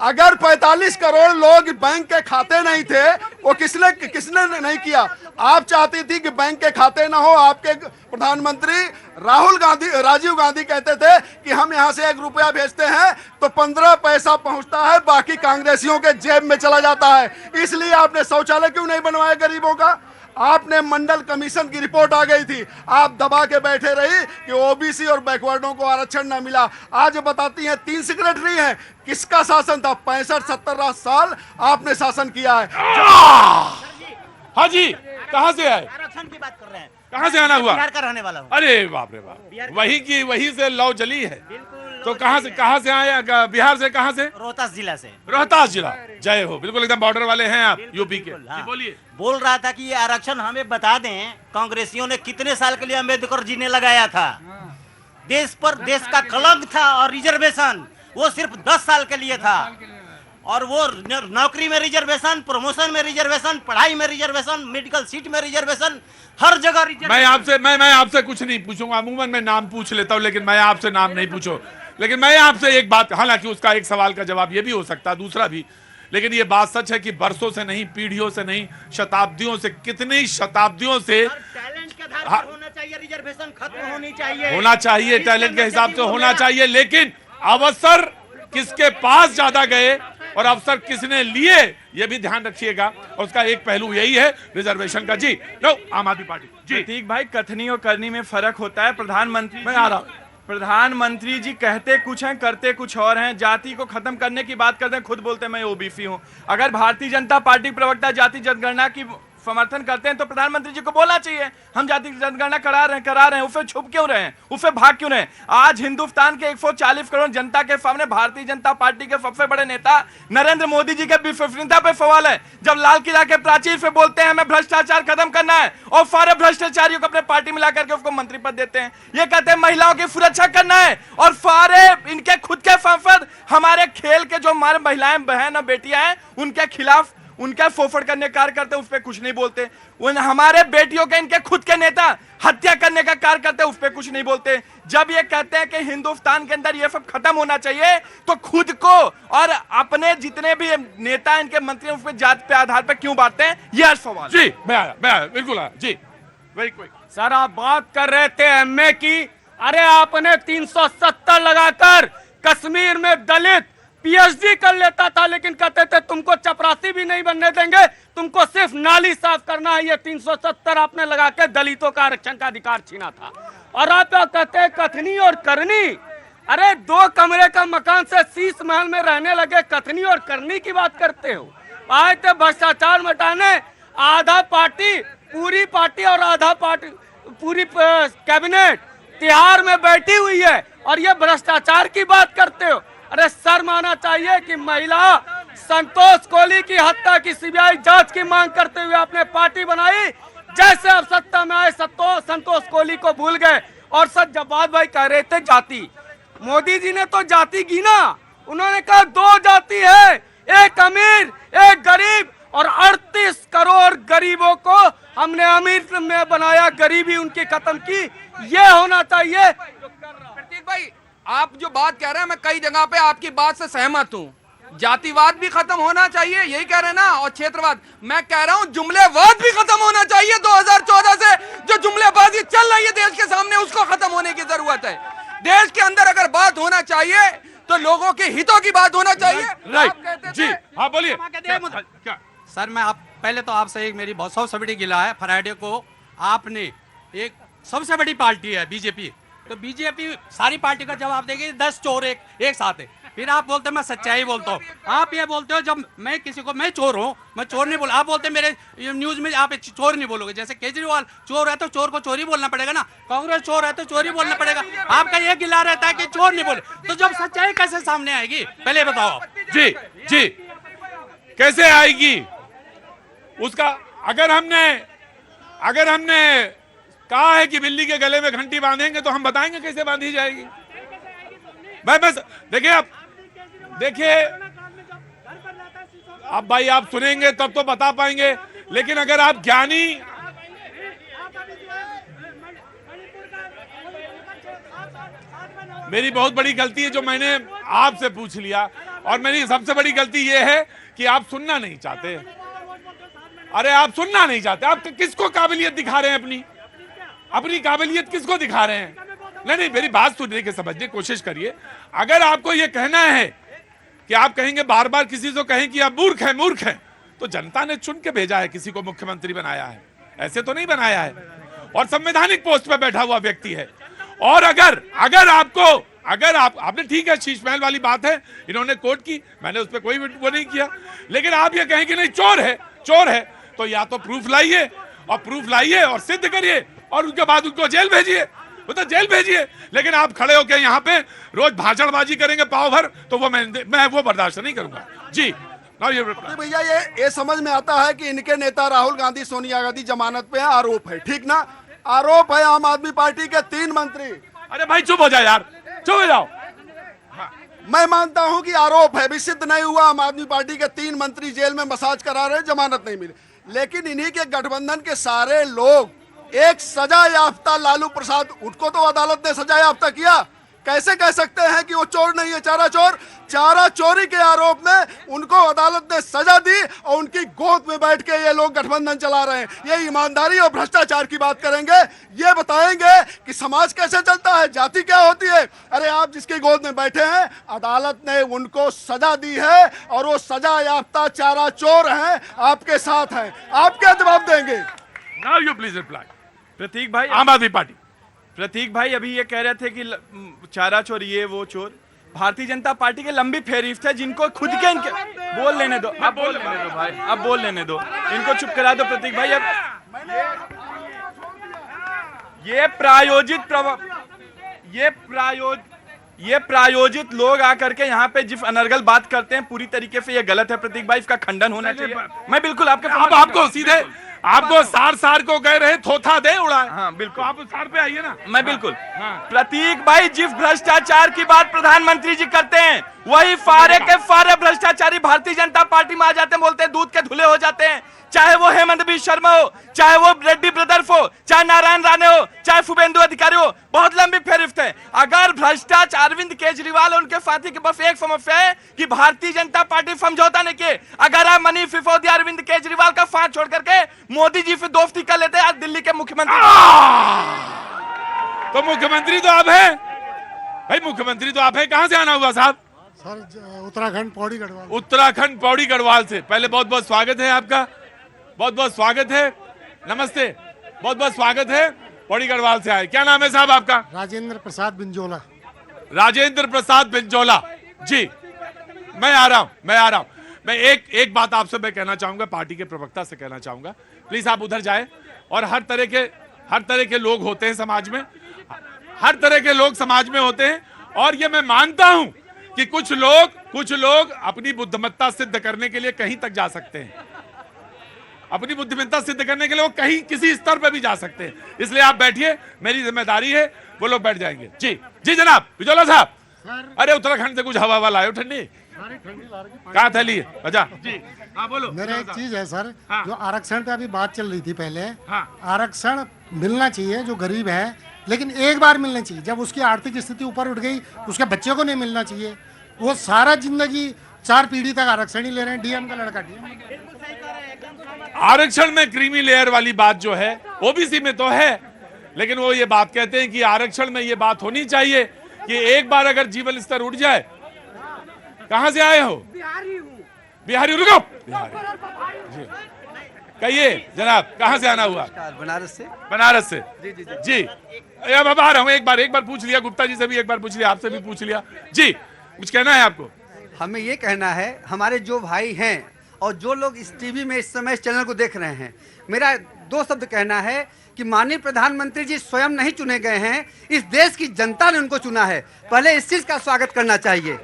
अगर 45 करोड़ लोग बैंक के खाते नहीं थे, वो किसने नहीं किया? आप चाहती थी कि बैंक के खाते ना हो। आपके प्रधानमंत्री राजीव गांधी कहते थे कि हम यहां से 1 रुपया भेजते हैं तो 15 पैसा पहुंचता है, बाकी कांग्रेसियों के जेब में चला जाता है। इसलिए आपने शौचालय क्यों नहीं बनवाया गरीबों का? आपने मंडल कमीशन की रिपोर्ट आ गई थी, आप दबा के बैठे रही कि ओबीसी और बैकवर्डों को आरक्षण न मिला। आज बताती हैं 3 सेक्रेटरी हैं। किसका शासन था? 65-70 साल आपने शासन किया है। हाँ जी, कहाँ से आए? आरक्षण की बात कर रहे हैं। कहाँ से आना हुआ? बिहार का रहने वाला हूँ। अरे बाप रे बाप, वही से लौ जली है। तो कहाँ से आए? बिहार से? कहाँ से? रोहतास जिला से। रोहतास जिला, जय हो। बिल्कुल एकदम बॉर्डर वाले हैं आप, यूपी के। हाँ। बोलिए। बोल रहा था कि ये आरक्षण हमें बता दें, कांग्रेसियों ने कितने साल के लिए अम्बेडकर जी ने लगाया था? देश पर देश का कलंक था। और रिजर्वेशन वो सिर्फ 10 साल के लिए था, और वो नौकरी में रिजर्वेशन, प्रमोशन में रिजर्वेशन, पढ़ाई में रिजर्वेशन, मेडिकल सीट में रिजर्वेशन, हर जगह रिजर्वेशन। मैं आपसे कुछ नहीं पूछूंगा, अमूमन मैं नाम पूछ लेता हूं, लेकिन मैं आपसे नाम नहीं पूछो। लेकिन मैं आपसे एक बात, हालांकि उसका एक सवाल का जवाब ये भी हो सकता है, दूसरा भी, लेकिन ये बात सच है कि बरसों से नहीं, पीढ़ियों से नहीं, शताब्दियों से, कितनी शताब्दियों से टैलेंट के आधार पर होना चाहिए, रिजर्वेशन खत्म होनी चाहिए, होना चाहिए, टैलेंट के हिसाब से होना चाहिए। लेकिन अवसर किसके पास ज्यादा गए और अवसर किसने लिए, ये भी ध्यान रखिएगा। और उसका एक पहलू यही है रिजर्वेशन का। जी लो, आम आदमी पार्टी जी। प्रतीक भाई, कथनी और करनी में फर्क होता है। प्रधानमंत्री जी कहते कुछ हैं, करते कुछ और हैं। जाति को खत्म करने की बात करते हैं, खुद बोलते हैं मैं ओबीसी हूं। अगर भारतीय जनता पार्टी प्रवक्ता जाति जनगणना की समर्थन करते हैं तो प्रधानमंत्री जी को बोलना चाहिए हम जाति जनगणना करा रहे हैं। उसे छुप क्यों रहे हैं, उसे भाग क्यों रहे हैं? आज हिंदुस्तान के 140 करोड़ जनता के सामने भारतीय जनता पार्टी के सबसे बड़े नेता नरेंद्र मोदी जी के विश्वसनीयता पे सवाल है। जब लाल किला के प्राचीर पे बोलते हैं हमें भ्रष्टाचार खत्म करना है, और सारे भ्रष्टाचारियों को अपने पार्टी मिला करके उसको मंत्री पद देते हैं। ये कहते हैं महिलाओं की सुरक्षा करना है, और सारे इनके खुद के सांसद हमारे खेल के जो हमारे महिलाएं बहन और बेटियां हैं उनके खिलाफ उनका फोफड़ करने का कार्य करते उस पर कुछ नहीं बोलते। उन हमारे बेटियों के इनके खुद के नेता हत्या करने का कार्य करते उस पर कुछ नहीं बोलते। जब ये कहते हैं कि हिंदुस्तान के अंदर ये सब खत्म होना चाहिए तो खुद को और अपने जितने भी नेता इनके मंत्री उस पर जात पे आधार पर क्यों बांटते हैं, ये सवाल। जी मैं आया बिल्कुल आया जी, वेरी क्विक। सर आप बात कर रहे थे एमए की, अरे आपने 370 लगाकर कश्मीर में दलित पीएचडी कर लेता था, लेकिन कहते थे तुमको चपरासी भी नहीं बनने देंगे, तुमको सिर्फ नाली साफ करना है। ये 370 आपने लगा के दलितों का आरक्षण का अधिकार छीना था। और आप कहते हैं कथनी और करनी, अरे 2 कमरे का मकान से शीश महल में रहने लगे, कथनी और करनी की बात करते हो। आए थे भ्रष्टाचार मिटाने, आधा पार्टी पूरी पार्टी और आधा पार्टी पूरी कैबिनेट तिहाड़ में बैठी हुई है और ये भ्रष्टाचार की बात करते हो। अरे शर्म आना चाहिए कि महिला संतोष कोहली की हत्या की सीबीआई जांच की मांग करते हुए आपने पार्टी बनाई। जैसे अब सत्ता में आए संतोष कोहली को भूल गए। और सच जवाब भाई कह रहे थे जाति, मोदी जी ने तो जाति गिना, उन्होंने कहा 2 जाति है, एक अमीर एक गरीब, और 38 करोड़ गरीबों को हमने अमीर में बनाया, गरीबी उनकी खत्म की। ये होना चाहिए। प्रतीक भाई आप जो बात कह रहे हैं मैं कई जगह पे आपकी बात से सहमत हूँ। जातिवाद भी खत्म होना चाहिए, यही कह रहे हैं ना, और क्षेत्रवाद। मैं कह रहा हूँ जुमलेबाज भी खत्म होना चाहिए। 2014 से जो जुमलेबाजी चल रही है देश के सामने, उसको खत्म होने की जरूरत है। देश के अंदर अगर बात होना चाहिए तो लोगों के हितों की बात होना चाहिए। राइट जी, हाँ बोलिए। क्या सर मैं आप पहले तो आपसे एक मेरी बहुत सबसे बड़ी गिला है, फ्राइडे को आपने एक सबसे बड़ी पार्टी है बीजेपी, तो बीजेपी सारी पार्टी का जवाब देगी 10 चोर एक साथ है। फिर आप बोलते हैं मैं सच्चाई बोलता हूँ, आप ये बोलते हो जब मैं किसी को मैं चोर हूँ, मैं चोर नहीं बोला। आप बोलते हैं मेरे न्यूज में आप चोर नहीं बोलोगे। जैसे केजरीवाल चोर है तो चोर को चोरी बोलना पड़ेगा ना, कांग्रेस चोर है तो चोरी बोलना पड़ेगा। आपका ये गिला रहता है कि चोर नहीं बोले, तो जब सच्चाई कैसे सामने आएगी पहले बताओ आप। जी जी कैसे आएगी उसका, अगर हमने कहा है कि बिल्ली के गले में घंटी बांधेंगे तो हम बताएंगे कैसे बांधी जाएगी। बस देखिए अब भाई आप सुनेंगे तब तो बता पाएंगे, लेकिन अगर आप ज्ञानी मेरी बहुत बड़ी गलती है जो मैंने आपसे पूछ लिया, और मेरी सबसे बड़ी गलती यह है कि आप सुनना नहीं चाहते। अरे आप सुनना नहीं चाहते, आप किसको काबिलियत दिखा रहे हैं, अपनी काबिलियत किसको दिखा रहे हैं? नहीं मेरी बात सुनने की समझने की कोशिश करिए। अगर आपको यह कहना है कि आप कहेंगे बार बार किसी से कहें कि आप मूर्ख हैं, तो जनता ने चुन के भेजा है, किसी को मुख्यमंत्री बनाया है, ऐसे तो नहीं बनाया है, और संवैधानिक पोस्ट पे बैठा हुआ व्यक्ति है। और अगर आपने ठीक है शीश महल वाली बात है, इन्होंने कोर्ट की, मैंने उस पर कोई वो नहीं किया, लेकिन आप ये कहें कि नहीं चोर है तो या तो प्रूफ लाइए और सिद्ध करिए, और उसके बाद उनको जेल भेजिए, वो तो जेल भेजिए। लेकिन आप खड़े होकर यहाँ पे रोज भाषणबाजी करेंगे पाव भर, तो वो मैं वो बर्दाश्त नहीं करूंगा। जी भैया ये समझ में आता है कि इनके नेता राहुल गांधी सोनिया गांधी जमानत पे आरोप है, ठीक ना? आरोप है आम आदमी पार्टी के 3 मंत्री। अरे भाई चुप हो जाओ यार, चुप हो जाओ। मैं मानता हूं कि आरोप है, भी सिद्ध नहीं हुआ। आम आदमी पार्टी के 3 मंत्री जेल में मसाज करा रहे, जमानत नहीं मिली, लेकिन इन्हीं के गठबंधन के सारे लोग, एक सजा याफ्ता लालू प्रसाद, उनको तो अदालत ने सजा याफ्ता किया। कैसे कह सकते हैं कि वो चोर नहीं है? चारा चोरी के आरोप में उनको अदालत ने सजा दी और उनकी गोद में बैठ के ये लोग गठबंधन चला रहे हैं। ये ईमानदारी और भ्रष्टाचार की बात करेंगे, ये बताएंगे कि समाज कैसे चलता है, जाति क्या होती है। अरे आप जिसकी गोद में बैठे हैं, अदालत ने उनको सजा दी है और वो सजा याफ्ता चारा चोर हैं, आपके साथ हैं। आप क्या जवाब देंगे? Now you please reply. Pratik भाई, आम आदमी पार्टी। प्रतीक भाई अभी ये कह रहे थे कि चारा चोर ये वो चोर, भारतीय जनता पार्टी के लंबी फेहरिस्त है जिनको खुद के इनके बोल लेने दो, अब बोल लेने दो भाई, अब बोल लेने दो, इनको चुप करा दो प्रतीक भाई। अब ये प्रायोजित लोग आकर के यहाँ पे जिस अनर्गल बात करते हैं, पूरी तरीके से ये गलत है प्रतीक भाई, इसका खंडन होना चाहिए। मैं बिल्कुल आपको सीधे आपको सार को कह रहे थोथा दे उड़ाए। हाँ बिल्कुल, तो आप सार पे आइए ना। मैं बिल्कुल प्रतीक भाई, जिस भ्रष्टाचार की बात प्रधानमंत्री जी करते हैं, वही फारे के फारे भ्रष्टाचारी भारतीय जनता पार्टी में आ जाते हैं, बोलते हैं दूध के खुले हो जाते हैं, चाहे वो हेमंत बिश्व शर्मा हो, चाहे वो रेड्डी ब्रदर्स हो, चाहे नारायण राणे हो, चाहे शुभेंदु अधिकारी हो, बहुत लंबी फेरिस्त है। अगर भ्रष्टाचार अरविंद केजरीवाल और उनके साथी के बस एक समस्या है कि भारतीय जनता पार्टी समझौता नहीं किए। अगर आप मनीष सिसोदिया अरविंद केजरीवाल का साथ छोड़ करके मोदी जी से दोस्ती कर लेते आज दिल्ली के मुख्यमंत्री। तो मुख्यमंत्री तो आप हैं भाई, मुख्यमंत्री तो आप हैं। कहां से आना हुआ साहब? सर उत्तराखंड पौड़ी गढ़वाल। उत्तराखंड पौड़ी गढ़वाल से। पहले बहुत बहुत स्वागत है आपका, बहुत बहुत स्वागत है, नमस्ते, बहुत बहुत स्वागत है। पौड़ी गढ़वाल से आए, क्या नाम है साहब आपका? राजेंद्र प्रसाद बिंजोला। राजेंद्र प्रसाद बिंजोला जी, मैं आ रहा हूं। मैं एक बात आपसे मैं कहना चाहूंगा, पार्टी के प्रवक्ता से कहना चाहूंगा, प्लीज आप उधर जाए। और हर तरह के लोग होते हैं समाज में, हर तरह के लोग समाज में होते हैं। और ये मैं मानता हूं कि कुछ लोग अपनी बुद्धिमत्ता सिद्ध करने के लिए कहीं तक जा सकते हैं, अपनी बुद्धिमत्ता सिद्ध करने के लिए वो कहीं किसी स्तर पर भी जा सकते हैं। इसलिए आप बैठिए, मेरी जिम्मेदारी है, वो लोग बैठ जाएंगे। जी जनाब बिजोला साहब। अरे उत्तराखंड से कुछ हवा लाए ठंडी, कहाँ थैली है? अच्छा जी हाँ बोलो। मेरा एक चीज है सर, हाँ। जो आरक्षण पे अभी बात चल रही थी पहले, हाँ। आरक्षण मिलना चाहिए जो गरीब है, लेकिन एक बार मिलना चाहिए। जब उसकी आर्थिक स्थिति ऊपर उठ गई, उसके बच्चे को नहीं मिलना चाहिए। वो सारा जिंदगी 4 पीढ़ी तक आरक्षण ही ले रहे हैं। डीएम का लड़का आरक्षण में क्रीमी लेयर वाली बात जो है ओबीसी में तो है, लेकिन वो ये बात कहते हैं कि आरक्षण में ये बात होनी चाहिए कि एक बार अगर जीवन स्तर उठ जाए। कहां से आए हो? बिहारी रुको, बिहारी कहिए जनाब, कहां से आना हुआ? बनारस से जी। अब आ रहा हूं, एक बार पूछ लिया, गुप्ता जी से भी एक बार पूछ लिया, आपसे भी पूछ लिया जी। कुछ कहना है आपको? हमें ये कहना है, हमारे जो भाई हैं और जो लोग इस टीवी में इस समय इस चैनल को देख रहे हैं, मेरा 2 शब्द कहना है कि माननीय प्रधानमंत्री जी स्वयं नहीं चुने गए हैं, इस देश की जनता ने उनको चुना है। पहले इस चीज का स्वागत करना चाहिए।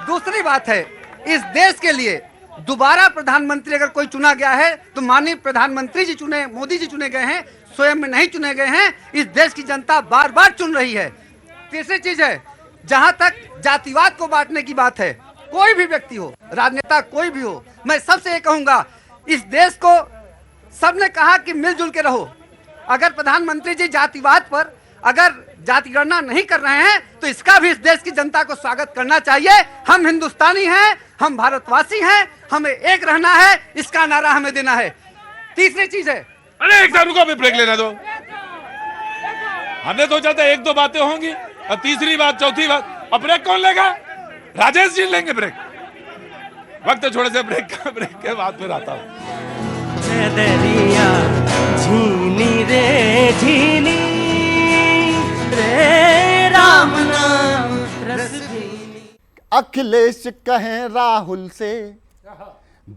दूसरी बात है, इस देश के लिए दोबारा प्रधानमंत्री अगर कोई चुना गया है तो माननीय प्रधानमंत्री जी चुने, मोदी जी चुने गए हैं, स्वयं में नहीं चुने गए हैं। इस देश की जनता बार बार चुन रही है। तीसरी चीज है, जहां तक जातिवाद को बांटने की बात है, कोई भी व्यक्ति हो, राजनेता कोई भी हो, मैं सबसे ये कहूंगा, इस देश को सबने कहा कि मिलजुल के रहो। अगर प्रधानमंत्री जी जातिवाद पर अगर जाति गणना नहीं कर रहे हैं तो इसका भी इस देश की जनता को स्वागत करना चाहिए। हम हिंदुस्तानी हैं, हम भारतवासी हैं, हमें एक रहना है, इसका नारा हमें देना है। तीसरी चीज है, अरे एक साथ रुको, हमें ब्रेक लेना दो। हमने सोचा था 1-2 बातें होंगी, और तीसरी बात, चौथी बात, अब ब्रेक कौन लेगा? राजेश जी लेंगे ब्रेक। वक्त छोड़े से ब्रेक के बाद फिर आता हूं। झीनी रे झीनी रे राम नाम रस झीनी। अखिलेश कहें राहुल से,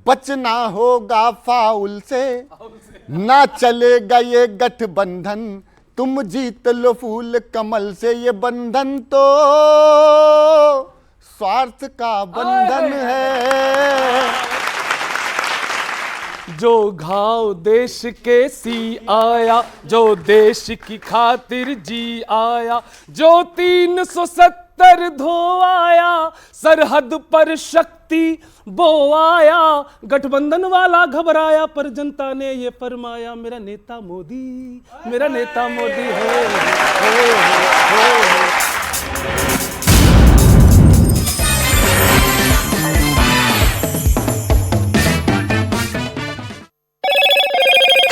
बचना होगा फाउल से, ना चलेगा ये गठबंधन, तुम जीत लो फूल कमल से। ये बंधन तो स्वार्थ का बंधन है। जो घाव देश के सी आया, जो देश की खातिर जी आया, जो 370 धो आया, सरहद पर शक्ति वो आया। गठबंधन वाला घबराया पर जनता ने ये फरमाया, मेरा नेता मोदी, मेरा नेता मोदी है।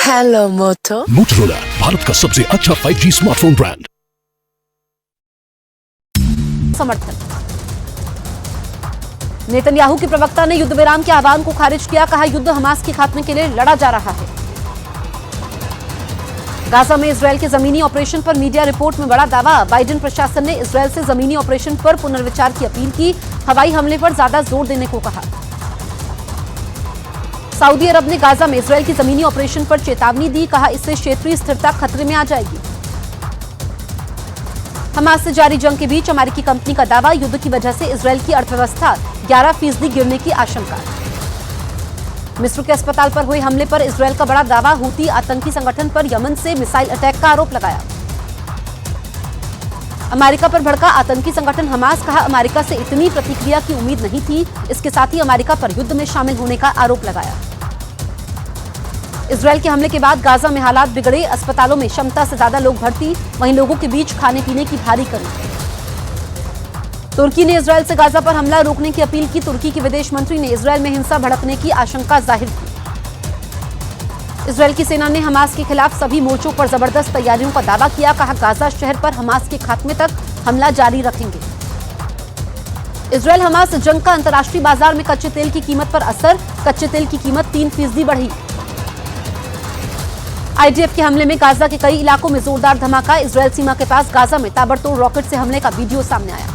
हेलो मोटो। मोटोरोला भारत का सबसे अच्छा 5G स्मार्टफोन ब्रांड। समर्थन। नेतन्याहू के प्रवक्ता ने युद्ध विराम के आह्वान को खारिज किया, कहा युद्ध हमास के खात्मे के लिए लड़ा जा रहा है। गाजा में इजरायल के जमीनी ऑपरेशन पर मीडिया रिपोर्ट में बड़ा दावा, बाइडेन प्रशासन ने इजरायल से जमीनी ऑपरेशन पर पुनर्विचार की अपील की, हवाई हमले पर ज्यादा जोर देने को कहा। सऊदी अरब ने गाजा में इजरायल की जमीनी ऑपरेशन पर चेतावनी दी, कहा इससे क्षेत्रीय स्थिरता खतरे में आ जाएगी। हमास से जारी जंग के बीच अमेरिकी कंपनी का दावा, युद्ध की वजह से इजरायल की अर्थव्यवस्था 11% गिरने की आशंका। मिस्र के अस्पताल पर हुए हमले पर इजरायल का बड़ा दावा, हूती आतंकी संगठन पर यमन से मिसाइल अटैक का आरोप लगाया। अमेरिका पर भड़का आतंकी संगठन हमास, कहा अमेरिका से इतनी प्रतिक्रिया की उम्मीद नहीं थी। इसके साथ ही अमेरिका पर युद्ध में शामिल होने का आरोप लगाया। इसराइल के हमले के बाद गाजा में हालात बिगड़े, अस्पतालों में क्षमता से ज्यादा लोग भर्ती, वहीं लोगों के बीच खाने पीने की भारी कमी। तुर्की ने इसराइल से गाजा पर हमला रोकने की अपील की। तुर्की के विदेश मंत्री ने इसराइल में हिंसा भड़कने की आशंका जाहिर की। इसराइल की सेना ने हमास के खिलाफ सभी मोर्चों पर जबरदस्त तैयारियों का दावा किया। कहा, गाजा शहर पर हमास के खात्मे तक हमला जारी रखेंगे। इसराइल हमास जंग का अंतर्राष्ट्रीय बाजार में कच्चे तेल की कीमत पर असर, कच्चे तेल की कीमत 3% बढ़ी। आईडीएफ के हमले में गाजा के कई इलाकों में जोरदार धमाका। इसराइल सीमा के पास गाजा में ताबड़तोड़ रॉकेट से हमले का वीडियो सामने आया।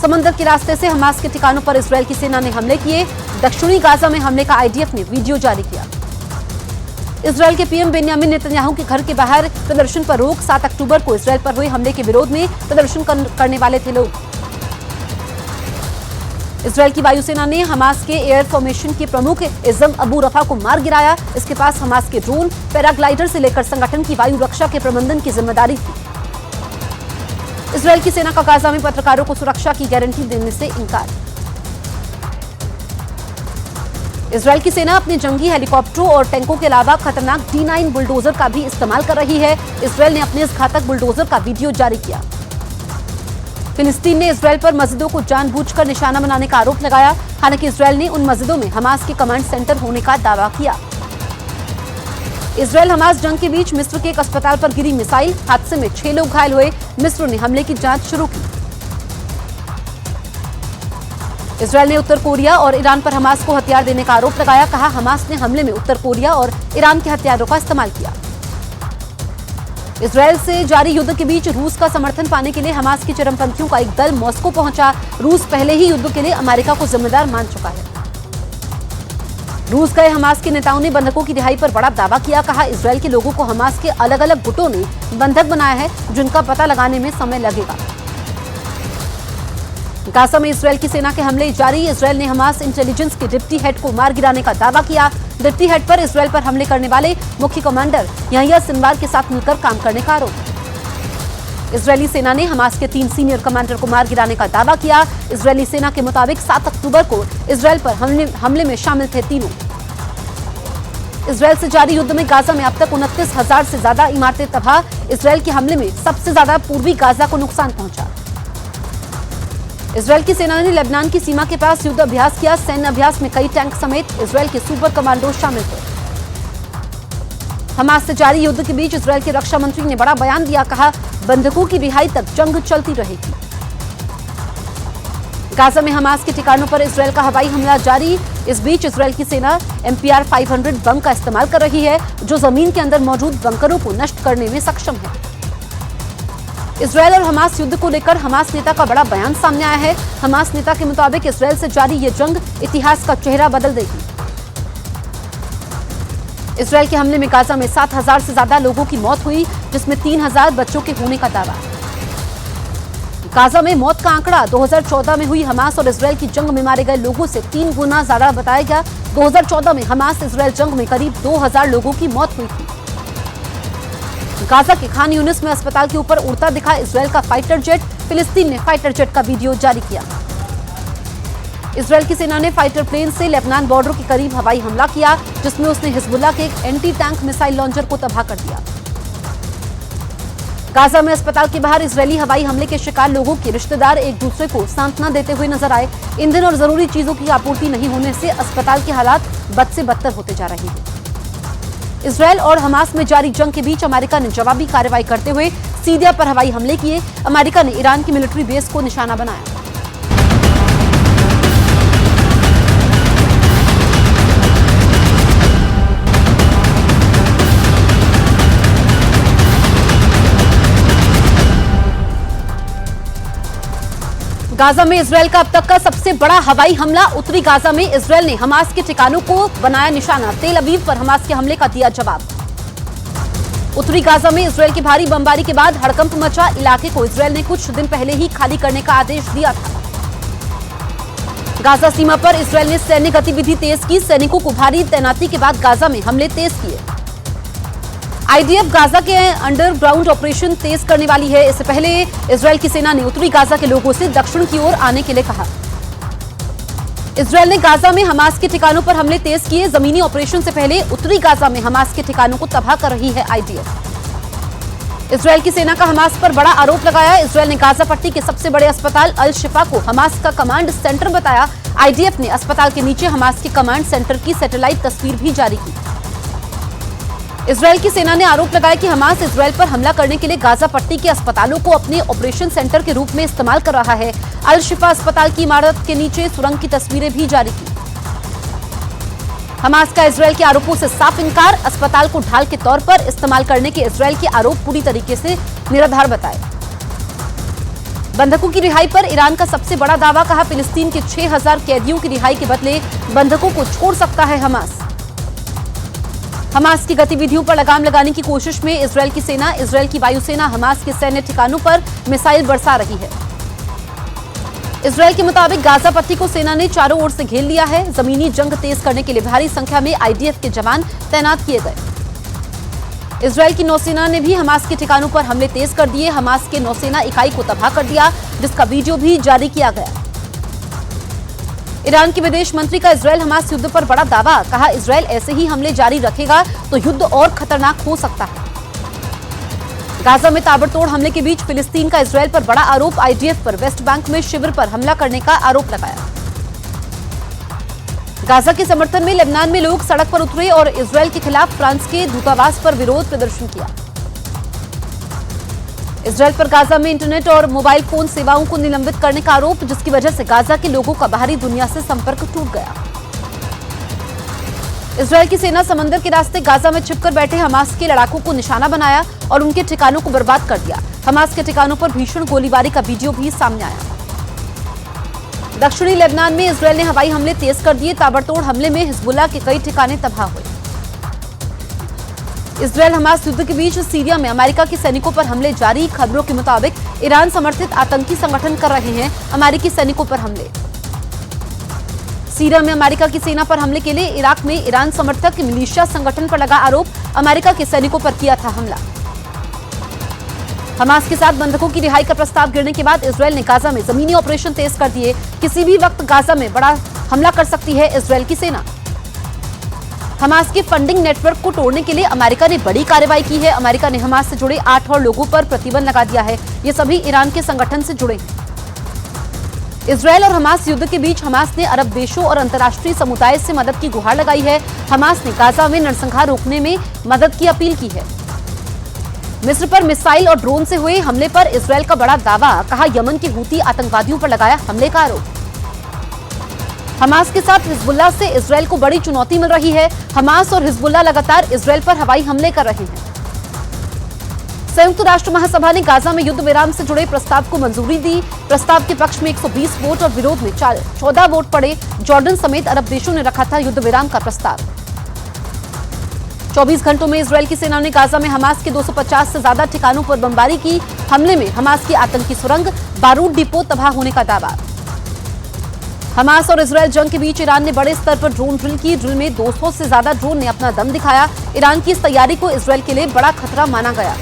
समंदर के रास्ते से हमास के ठिकानों पर इसराइल की सेना ने हमले किए। दक्षिणी गाजा में हमले का आईडीएफ ने वीडियो जारी किया। इसराइल के पीएम बेन्यामिन नेतन्याहू के घर के बाहर प्रदर्शन पर रोक। 7 अक्टूबर को इसराइल पर हुए हमले के विरोध में प्रदर्शन करने वाले थे लोग। इसराइल की वायुसेना ने हमास के एयर फॉर्मेशन के प्रमुख इज़म अबू रफा को मार गिराया। इसके पास हमास के ड्रोन, पैराग्लाइडर से लेकर संगठन की वायु रक्षा के प्रबंधन की जिम्मेदारी थी। इसराइल की सेना का गाजा में पत्रकारों को सुरक्षा की गारंटी देने से इनकार। इसराइल की सेना अपने जंगी हेलीकॉप्टरों और टैंकों के अलावा खतरनाक D9 बुलडोजर का भी इस्तेमाल कर रही है। इसराइल ने अपने इस घातक बुलडोजर का वीडियो जारी किया। फिलिस्तीन ने इसराइल पर मस्जिदों को जानबूझकर निशाना बनाने का आरोप लगाया। हालांकि इसराइल ने उन मस्जिदों में हमास के कमांड सेंटर होने का दावा किया। इसराइल हमास जंग के बीच मिस्र के एक अस्पताल पर गिरी मिसाइल, हादसे में 6 लोग घायल हुए। मिस्र ने हमले की जांच शुरू की। इसराइल ने उत्तर कोरिया और ईरान पर हमास को हथियार देने का आरोप लगाया। कहा, हमास ने हमले में उत्तर कोरिया और ईरान के हथियारों का इस्तेमाल किया। इसराइल से जारी युद्ध के बीच रूस का समर्थन पाने के लिए हमास के चरमपंथियों का एक दल मॉस्को पहुंचा। रूस पहले ही युद्ध के लिए अमेरिका को जिम्मेदार मान चुका है। रूस गए हमास के नेताओं ने बंधकों की रिहाई पर बड़ा दावा किया। कहा, इसराइल के लोगों को हमास के अलग अलग गुटों ने बंधक बनाया है, जिनका पता लगाने में समय लगेगा। गाजा में इसराइल की सेना के हमले जारी। इसराइल ने हमास इंटेलिजेंस के डिप्टी हेड को मार गिराने का दावा किया। डिप्टी हेड पर इसराइल पर हमले करने वाले मुख्य कमांडर यहिया सिनवार के साथ मिलकर काम करने का आरोप। इजरायली सेना ने हमास के 3 सीनियर कमांडर को मार गिराने का दावा किया। इजरायली सेना के मुताबिक 7 अक्टूबर को इसराइल पर हमले में शामिल थे तीनों। इसराइल से जारी युद्ध में गाजा में अब तक 29,000 से ज्यादा इमारतें तबाह। इसराइल के हमले में सबसे ज्यादा पूर्वी गाजा को नुकसान पहुंचा। इसराइल की सेना ने लेबनान की सीमा के पास युद्ध अभ्यास किया। सैन्य अभ्यास में कई टैंक समेत इसराइल के सुपर कमांडो शामिल थे। हमास से जारी युद्ध के बीच इसराइल के रक्षा मंत्री ने बड़ा बयान दिया। कहा, बंधकों की रिहाई तक जंग चलती रहेगी। गाजा में हमास के ठिकानों पर इसराइल का हवाई हमला जारी। इस बीच इसराइल की सेना MPR 500 बम का इस्तेमाल कर रही है, जो जमीन के अंदर मौजूद बंकरों को नष्ट करने में सक्षम है। इसराइल और हमास युद्ध को लेकर हमास नेता का बड़ा बयान सामने आया है। हमास नेता के मुताबिक इसराइल से जारी ये जंग इतिहास का चेहरा बदल देगी। इसराइल के हमले में गाजा में 7,000 से ज्यादा लोगों की मौत हुई, जिसमें 3,000 बच्चों के होने का दावा। गाजा में मौत का आंकड़ा 2014 में हुई हमास और इसराइल की जंग में मारे गए लोगों से 3 गुना ज्यादा बताया गया। 2014 में हमास इसराइल जंग में करीब 2,000 लोगों की मौत हुई थी। गाजा के खान यूनिस में अस्पताल के ऊपर उड़ता दिखा इसराइल का फाइटर जेट। फिलिस्तीन ने फाइटर जेट का वीडियो जारी किया। इसराइल की सेना ने फाइटर प्लेन से लेबनान बॉर्डर के करीब हवाई हमला किया, जिसमें उसने हिजबुल्लाह के एक एंटी टैंक मिसाइल लॉन्चर को तबाह कर दिया। गाजा में अस्पताल के बाहर इजरायली हवाई हमले के शिकार लोगों के रिश्तेदार एक दूसरे को सांत्वना देते हुए नजर आए। ईंधन और जरूरी चीजों की आपूर्ति नहीं होने से अस्पताल के हालात बद से बदतर होते जा रहे हैं। इसराइल और हमास में जारी जंग के बीच अमेरिका ने जवाबी कार्रवाई करते हुए सीरिया पर हवाई हमले किए। अमेरिका ने ईरान की मिलिट्री बेस को निशाना बनाया। गाजा में इसराइल का अब तक का सबसे बड़ा हवाई हमला। उत्तरी गाजा में इसराइल ने हमास के ठिकानों को बनाया निशाना। तेल अवीव पर हमास के हमले का दिया जवाब। उत्तरी गाजा में इसराइल की भारी बमबारी के बाद हड़कंप मचा। इलाके को इसराइल ने कुछ दिन पहले ही खाली करने का आदेश दिया था। गाजा सीमा पर इसराइल ने सैन्य गतिविधि तेज की। सैनिकों को भारी तैनाती के बाद गाजा में हमले तेज किए। आईडीएफ गाजा के अंडरग्राउंड ऑपरेशन तेज करने वाली है। इससे पहले इसराइल की सेना ने उत्तरी गाजा के लोगों से दक्षिण की ओर आने के लिए कहा। इजरायल ने गाजा में हमास के ठिकानों पर हमले तेज किए। जमीनी ऑपरेशन से पहले उत्तरी गाजा में हमास के ठिकानों को तबाह कर रही है आईडीएफ। इजरायल की सेना का हमास पर बड़ा आरोप लगाया। इजरायल ने गाजा पट्टी के सबसे बड़े अस्पताल अल शिफा को हमास का कमांड सेंटर बताया। आईडीएफ ने अस्पताल के नीचे हमास के कमांड सेंटर की सैटेलाइट तस्वीर भी जारी की। इजरायल की सेना ने आरोप लगाया कि हमास इजरायल पर हमला करने के लिए गाजा पट्टी के अस्पतालों को अपने ऑपरेशन सेंटर के रूप में इस्तेमाल कर रहा है। अल शिफा अस्पताल की इमारत के नीचे सुरंग की तस्वीरें भी जारी की। हमास का इजरायल के आरोपों से साफ इनकार। अस्पताल को ढाल के तौर पर इस्तेमाल करने के इजरायल के आरोप पूरी तरीके से निराधार बताए। बंधकों की रिहाई पर ईरान का सबसे बड़ा दावा, कहा फिलिस्तीन के 6000 कैदियों की रिहाई के बदले बंधकों को छोड़ सकता है हमास। हमास की गतिविधियों पर लगाम लगाने की कोशिश में इजरायल की सेना, इजरायल की वायुसेना हमास के सैन्य ठिकानों पर मिसाइल बरसा रही है। इजरायल के मुताबिक गाजा पट्टी को सेना ने चारों ओर से घेर लिया है। जमीनी जंग तेज करने के लिए भारी संख्या में आईडीएफ के जवान तैनात किए गए। इजरायल की नौसेना ने भी हमास के ठिकानों पर हमले तेज कर दिए। हमास के नौसेना इकाई को तबाह कर दिया, जिसका वीडियो भी जारी किया गया। ईरान के विदेश मंत्री का इजरायल हमास युद्ध पर बड़ा दावा, कहा इजरायल ऐसे ही हमले जारी रखेगा तो युद्ध और खतरनाक हो सकता है। गाजा में ताबड़तोड़ हमले के बीच फिलिस्तीन का इजरायल पर बड़ा आरोप, आईडीएफ पर वेस्ट बैंक में शिविर पर हमला करने का आरोप लगाया। गाजा के समर्थन में लेबनान में लोग सड़क पर उतरे और इजरायल के खिलाफ फ्रांस के दूतावास पर विरोध प्रदर्शन किया। इजरायल पर गाजा में इंटरनेट और मोबाइल फोन सेवाओं को निलंबित करने का आरोप, जिसकी वजह से गाजा के लोगों का बाहरी दुनिया से संपर्क टूट गया। इजरायल की सेना समंदर के रास्ते गाजा में छिपकर बैठे हमास के लड़ाकों को निशाना बनाया और उनके ठिकानों को बर्बाद कर दिया। हमास के ठिकानों पर भीषण गोलीबारी का वीडियो भी सामने आया। दक्षिणी लेबनान में इजरायल ने हवाई हमले तेज कर दिए। ताबड़तोड़ हमले में हिजबुल्लाह के कई ठिकाने तबाह हुए। इजरायल हमास युद्ध के बीच सीरिया में अमेरिका के सैनिकों पर हमले जारी। खबरों के मुताबिक ईरान समर्थित आतंकी संगठन कर रहे हैं अमेरिकी सैनिकों पर हमले। सीरिया में अमेरिका की सेना पर हमले के लिए इराक में ईरान समर्थक मिलिशिया संगठन पर लगा आरोप, अमेरिका के सैनिकों पर किया था हमला। हमास के साथ बंधकों की रिहाई का प्रस्ताव गिरने के बाद इजरायल ने गाजा में जमीनी ऑपरेशन तेज कर दिए। किसी भी वक्त गाजा में बड़ा हमला कर सकती है इजरायल की सेना। हमास के फंडिंग नेटवर्क को तोड़ने के लिए अमेरिका ने बड़ी कार्रवाई की है। अमेरिका ने हमास से जुड़े 8 और लोगों पर प्रतिबंध लगा दिया है। ये सभी ईरान के संगठन से जुड़े हैं। इजरायल और हमास युद्ध के बीच हमास ने अरब देशों और अंतर्राष्ट्रीय समुदाय से मदद की गुहार लगाई है। हमास ने गाजा में नरसंहार रोकने में मदद की अपील की है। मिस्र पर मिसाइल और ड्रोन से हुए हमले पर इजरायल का बड़ा दावा, कहा यमन के हूती आतंकवादियों पर लगाया हमले का आरोप। हमास के साथ हिजबुल्लाह से इजरायल को बड़ी चुनौती मिल रही है। हमास और हिजबुल्लाह लगातार इजरायल पर हवाई हमले कर रहे हैं। संयुक्त राष्ट्र महासभा ने गाजा में युद्ध विराम से जुड़े प्रस्ताव को मंजूरी दी। प्रस्ताव के पक्ष में 120 वोट और विरोध में 14 वोट पड़े। जॉर्डन समेत अरब देशों ने रखा था युद्ध विराम का प्रस्ताव। 24 घंटों में इजरायल की सेना ने गाजा में हमास के 250 से ज्यादा ठिकानों पर बमबारी की। हमले में हमास की आतंकी सुरंग, बारूद डिपो तबाह होने का दावा। हमास और इजरायल जंग के बीच ईरान ने बड़े स्तर पर ड्रोन ड्रिल की। ड्रिल में 200 से ज्यादा ड्रोन ने अपना दम दिखाया। ईरान की इस तैयारी को इजरायल के लिए बड़ा खतरा माना गया।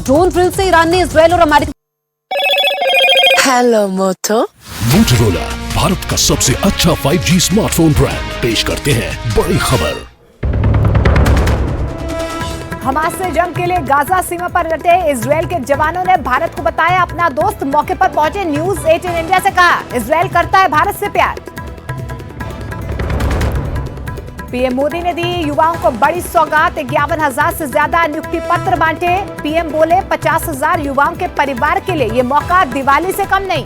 ड्रोन ड्रिल से ईरान ने इजरायल और अमेरिका। हेलो मोटो। मोटोरोला भारत का सबसे अच्छा 5G स्मार्टफोन ब्रांड पेश करते हैं बड़ी खबर। हमास से जंग के लिए गाजा सीमा पर डटे इजरायल के जवानों ने भारत को बताया अपना दोस्त। मौके पर पहुंचे न्यूज 18 इंडिया से कहा इजरायल करता है भारत से प्यार। पीएम मोदी ने दी युवाओं को बड़ी सौगात, 51,000 से ज्यादा नियुक्ति पत्र बांटे। पीएम बोले 50,000 युवाओं के परिवार के लिए ये मौका दिवाली से कम नहीं।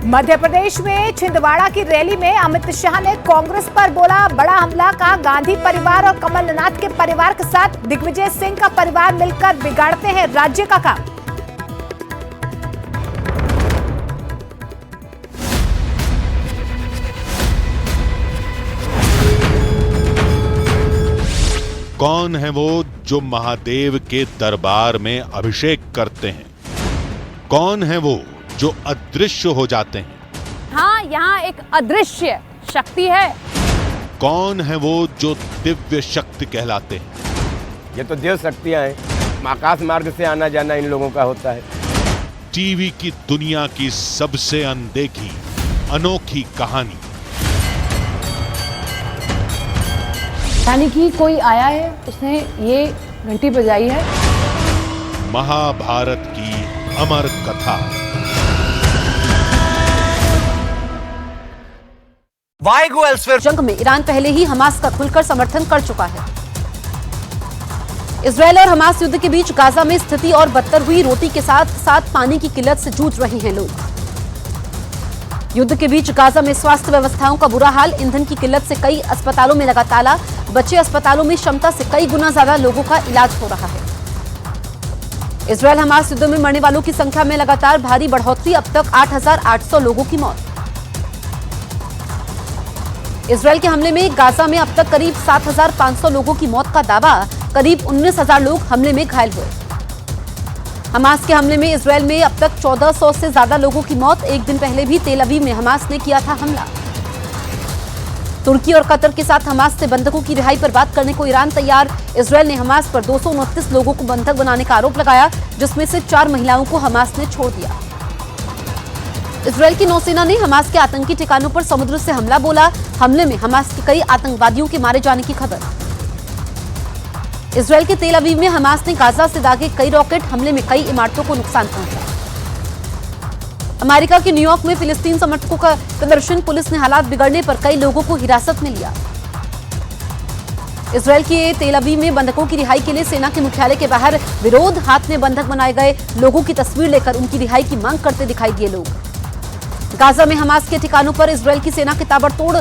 मध्य प्रदेश में छिंदवाड़ा की रैली में अमित शाह ने कांग्रेस पर बोला बड़ा हमला, कहा गांधी परिवार और कमलनाथ के परिवार के साथ दिग्विजय सिंह का परिवार मिलकर बिगाड़ते हैं राज्य का काम। कौन है वो जो महादेव के दरबार में अभिषेक करते हैं? कौन है वो जो अदृश्य हो जाते हैं? हाँ, यहाँ एक अदृश्य शक्ति है। कौन है वो जो दिव्य शक्ति कहलाते हैं? ये तो देव शक्तियां हैं। आकाश मार्ग से आना जाना इन लोगों का होता है। टीवी की दुनिया की सबसे अनदेखी अनोखी कहानी। यानी कि कोई आया है, उसने ये घंटी बजाई है। महाभारत की अमर कथा। जंग में ईरान पहले ही हमास का खुलकर समर्थन कर चुका है। इजरायल और हमास युद्ध के बीच गाजा में स्थिति और बदतर हुई। रोटी के साथ साथ पानी की किल्लत से जूझ रहे हैं लोग। युद्ध के बीच गाजा में स्वास्थ्य व्यवस्थाओं का बुरा हाल। ईंधन की किल्लत से कई अस्पतालों में लगा ताला। बचे अस्पतालों में क्षमता से कई गुना ज्यादा लोगों का इलाज हो रहा है। इजरायल हमास युद्ध में मरने वालों की संख्या में लगातार भारी बढ़ोतरी। अब तक 8,800 लोगों की मौत। इजरायल के हमले में गाजा में अब तक करीब 7,500 लोगों की मौत का दावा। करीब 19,000 लोग हमले में घायल हुए। हमास के हमले में इजरायल में अब तक 1400 से ज्यादा लोगों की मौत। एक दिन पहले भी तेल अवीव में हमास ने किया था हमला। तुर्की और कतर के साथ हमास से बंधकों की रिहाई पर बात करने को ईरान तैयार। इजरायल ने हमास पर 229 लोगों को बंधक बनाने का आरोप लगाया, जिसमें से 4 महिलाओं को हमास ने छोड़ दिया। इजरायल की नौसेना ने हमास के आतंकी ठिकानों पर समुद्र से हमला बोला। हमले में हमास के कई आतंकवादियों के मारे जाने की खबर। इजरायल के तेल अवीव में हमास ने गाजा से दागे कई रॉकेट। हमले में कई इमारतों को नुकसान पहुंचा। अमेरिका के न्यूयॉर्क में फिलिस्तीन समर्थकों का प्रदर्शन। पुलिस ने हालात बिगड़ने पर कई लोगों को हिरासत में लिया। इजरायल के तेल अवीव में बंधकों की रिहाई के लिए सेना के मुख्यालय के बाहर विरोध। हाथ में बंधक बनाए गए लोगों की तस्वीर लेकर उनकी रिहाई की मांग करते दिखाई दिए लोग। गाजा में हमास के ठिकानों पर इजरायल की सेना के ताबड़तोड़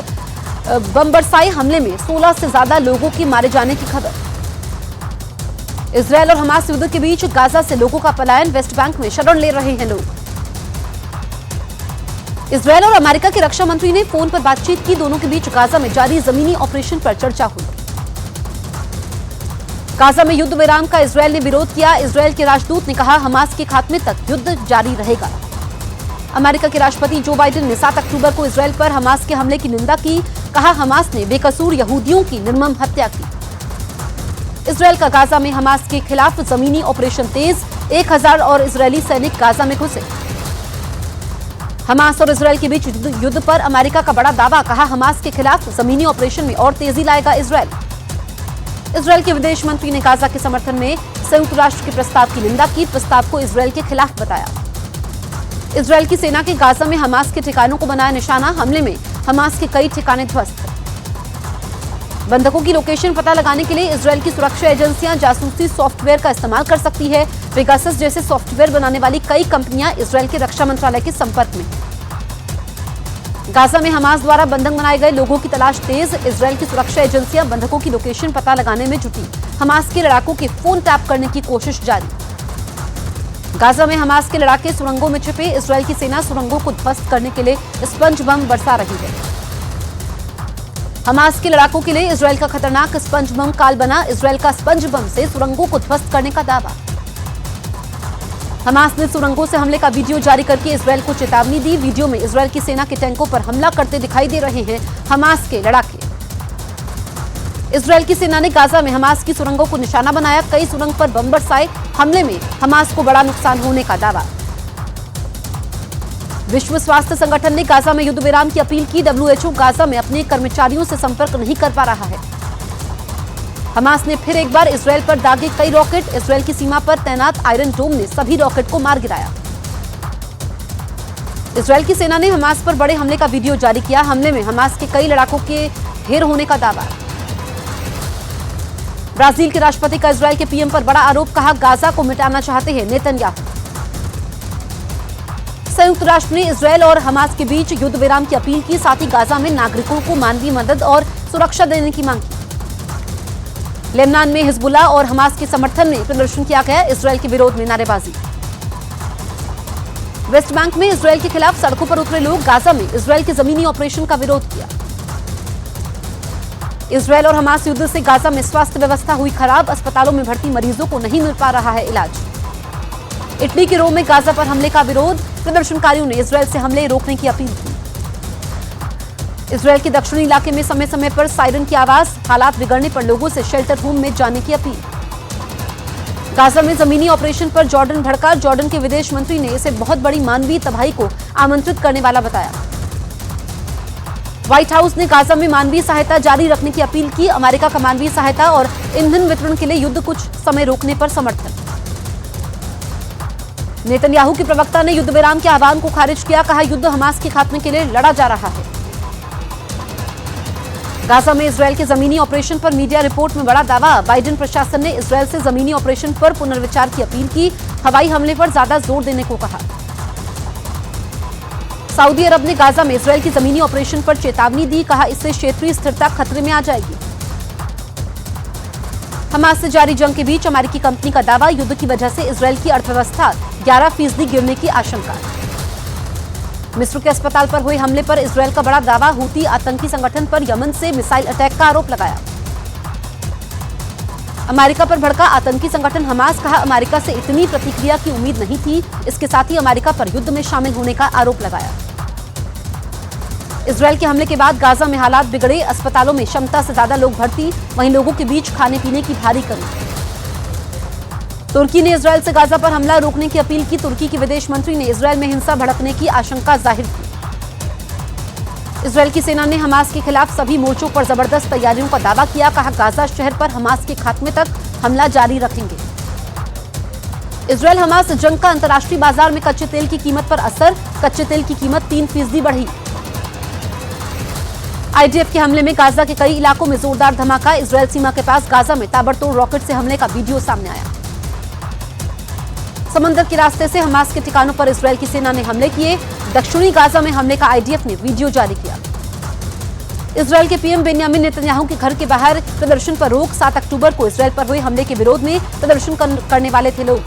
बम बरसाए। हमले में 16 से ज्यादा लोगों के मारे जाने की खबर। इजरायल और हमास युद्ध के बीच गाजा से लोगों का पलायन। वेस्ट बैंक में शरण ले रहे हैं लोग। इजरायल और अमेरिका के रक्षा मंत्री ने फोन पर बातचीत की। दोनों के बीच गाजा में जारी जमीनी ऑपरेशन पर चर्चा हुई। गाजा में युद्ध विराम का इजरायल ने विरोध किया। इजरायल के राजदूत ने कहा, हमास के खात्मे तक युद्ध जारी रहेगा। अमेरिका के राष्ट्रपति जो बाइडेन ने 7 अक्टूबर को इजरायल पर हमास के हमले की निंदा की। कहा, हमास ने बेकसूर यहूदियों की निर्मम हत्या की। इजरायल का गाजा में हमास के खिलाफ जमीनी ऑपरेशन तेज। 1000 और इजरायली सैनिक गाजा में घुसे। हमास और इजरायल के बीच युद्ध पर अमेरिका का बड़ा दावा। कहा, हमास के खिलाफ जमीनी ऑपरेशन में और तेजी लाएगा इजरायल। इजरायल के विदेश मंत्री ने गाजा के समर्थन में संयुक्त राष्ट्र के प्रस्ताव की निंदा की। प्रस्ताव को इजरायल के खिलाफ बताया। इजरायल की सेना के गाजा में हमास के ठिकानों को बनाया निशाना। हमले में हमास के कई ठिकाने ध्वस्त। बंधकों की लोकेशन पता लगाने के लिए इजरायल की सुरक्षा एजेंसियां जासूसी सॉफ्टवेयर का इस्तेमाल कर सकती है। पेगासस जैसे सॉफ्टवेयर बनाने वाली कई कंपनियां इजरायल के रक्षा मंत्रालय के संपर्क में। गाजा में हमास द्वारा बंधक बनाए गए लोगों की तलाश तेज। इजरायल की सुरक्षा एजेंसियां बंधकों की लोकेशन पता लगाने में जुटी। हमास के लड़ाकों के फोन टैप करने की कोशिश जारी। गाजा में हमास के लड़ाके सुरंगों में छिपे। इजरायल की सेना सुरंगों को ध्वस्त करने के लिए स्पंज बम बरसा रही है। हमास के लड़ाकों के लिए इजरायल का खतरनाक स्पंज बम काल बना। इजरायल का स्पंज बम से सुरंगों को ध्वस्त करने का दावा। हमास ने सुरंगों से हमले का वीडियो जारी करके इजरायल को चेतावनी दी। वीडियो में इजरायल की सेना के टैंकों पर हमला करते दिखाई दे रहे हैं हमास के लड़ाके। इजरायल की सेना ने गाजा में हमास की सुरंगों को निशाना बनाया। कई सुरंग पर बम बरसाए। हमले में हमास को बड़ा नुकसान होने का दावा। विश्व स्वास्थ्य संगठन ने गाजा में युद्ध विराम की अपील की। WHO गाजा में अपने कर्मचारियों से संपर्क नहीं कर पा रहा है। हमास ने फिर एक बार इजरायल पर दागे कई रॉकेट। इजरायल की सीमा पर तैनात आयरन डोम ने सभी रॉकेट को मार गिराया। इजरायल की सेना ने हमास पर बड़े हमले का वीडियो जारी किया। हमले में हमास के कई लड़ाकों के ढेर होने का दावा। ब्राजील के राष्ट्रपति का इजरायल के पीएम पर बड़ा आरोप। कहा, गाजा को मिटाना चाहते हैं नेतन्याहू। संयुक्त राष्ट्र ने इजरायल और हमास के बीच युद्ध विराम की अपील की। साथ ही गाजा में नागरिकों को मानवीय मदद और सुरक्षा देने की मांग की। लेबनान में हिजबुल्लाह और हमास के समर्थन में प्रदर्शन किया गया। इजरायल के विरोध में नारेबाजी। वेस्ट बैंक में इजरायल के खिलाफ सड़कों पर उतरे लोग। गाजा में इजरायल के जमीनी ऑपरेशन का विरोध किया। इजरायल और हमास युद्ध से गाजा में स्वास्थ्य व्यवस्था हुई खराब। अस्पतालों में भर्ती मरीजों को नहीं मिल पा रहा है इलाज। इटली के रोम में गाजा पर हमले का विरोध। प्रदर्शनकारियों ने इजरायल से हमले रोकने की अपील की। इजरायल के दक्षिणी इलाके में समय समय पर सायरन की आवाज। हालात बिगड़ने पर लोगों से शेल्टर होम में जाने की अपील। गाजा में जमीनी ऑपरेशन पर जॉर्डन भड़का। जॉर्डन के विदेश मंत्री ने इसे बहुत बड़ी मानवीय तबाही को आमंत्रित करने वाला बताया। व्हाइट हाउस ने गाजा में मानवीय सहायता जारी रखने की अपील की। अमेरिका का मानवीय सहायता और ईंधन वितरण के लिए युद्ध कुछ समय रोकने पर समर्थन। नेतन्याहू के प्रवक्ता ने युद्ध विराम के आह्वान को खारिज किया। कहा, युद्ध हमास के खात्मे के लिए लड़ा जा रहा है। गाजा में इजरायल के जमीनी ऑपरेशन पर मीडिया रिपोर्ट में बड़ा दावा। बाइडेन प्रशासन ने इजरायल से जमीनी ऑपरेशन पर पुनर्विचार की अपील की। हवाई हमले पर ज्यादा जोर देने को कहा। सऊदी अरब ने गाजा में इजरायल की जमीनी ऑपरेशन पर चेतावनी दी। कहा, इससे क्षेत्रीय स्थिरता खतरे में आ जाएगी। हमास से जारी जंग के बीच अमेरिकी कंपनी का दावा, युद्ध की वजह से इजरायल की अर्थव्यवस्था 11% गिरने की आशंका। मिस्र के अस्पताल पर हुए हमले पर इजरायल का बड़ा दावा। हूती आतंकी संगठन पर यमन से मिसाइल अटैक का आरोप लगाया। अमेरिका पर भड़का आतंकी संगठन हमास। कहा, अमेरिका से इतनी प्रतिक्रिया की उम्मीद नहीं थी। इसके साथ ही अमेरिका पर युद्ध में शामिल होने का आरोप लगाया। इजरायल के हमले के बाद गाजा में हालात बिगड़े। अस्पतालों में क्षमता से ज्यादा लोग भर्ती, वहीं लोगों के बीच खाने पीने की भारी कमी। तुर्की ने इजरायल से गाजा पर हमला रोकने की अपील की। तुर्की के विदेश मंत्री ने इजरायल में हिंसा भड़कने की आशंका जाहिर की। इजरायल की सेना ने हमास के खिलाफ सभी मोर्चों पर जबरदस्त तैयारियों का दावा किया। कहा, गाजा शहर पर हमास के खात्मे तक हमला जारी रखेंगे। इजरायल हमास जंग का अंतर्राष्ट्रीय बाजार में कच्चे तेल की कीमत पर असर। कच्चे तेल की कीमत 3% बढ़ी। आईडीएफ के हमले में गाजा के कई इलाकों में जोरदार धमाका। इजरायल सीमा के पास गाजा में ताबड़तोड़ रॉकेट से हमले का वीडियो सामने आया। समंदर के रास्ते से हमास के ठिकानों पर इजरायल की सेना ने हमले किए। दक्षिणी गाजा में हमले का आईडीएफ ने वीडियो जारी किया। इजरायल के पीएम बेन्यामिन नेतन्याहू के घर के बाहर प्रदर्शन पर रोक। 7 अक्टूबर को इजरायल पर हुए हमले के विरोध में प्रदर्शन करने वाले थे लोग।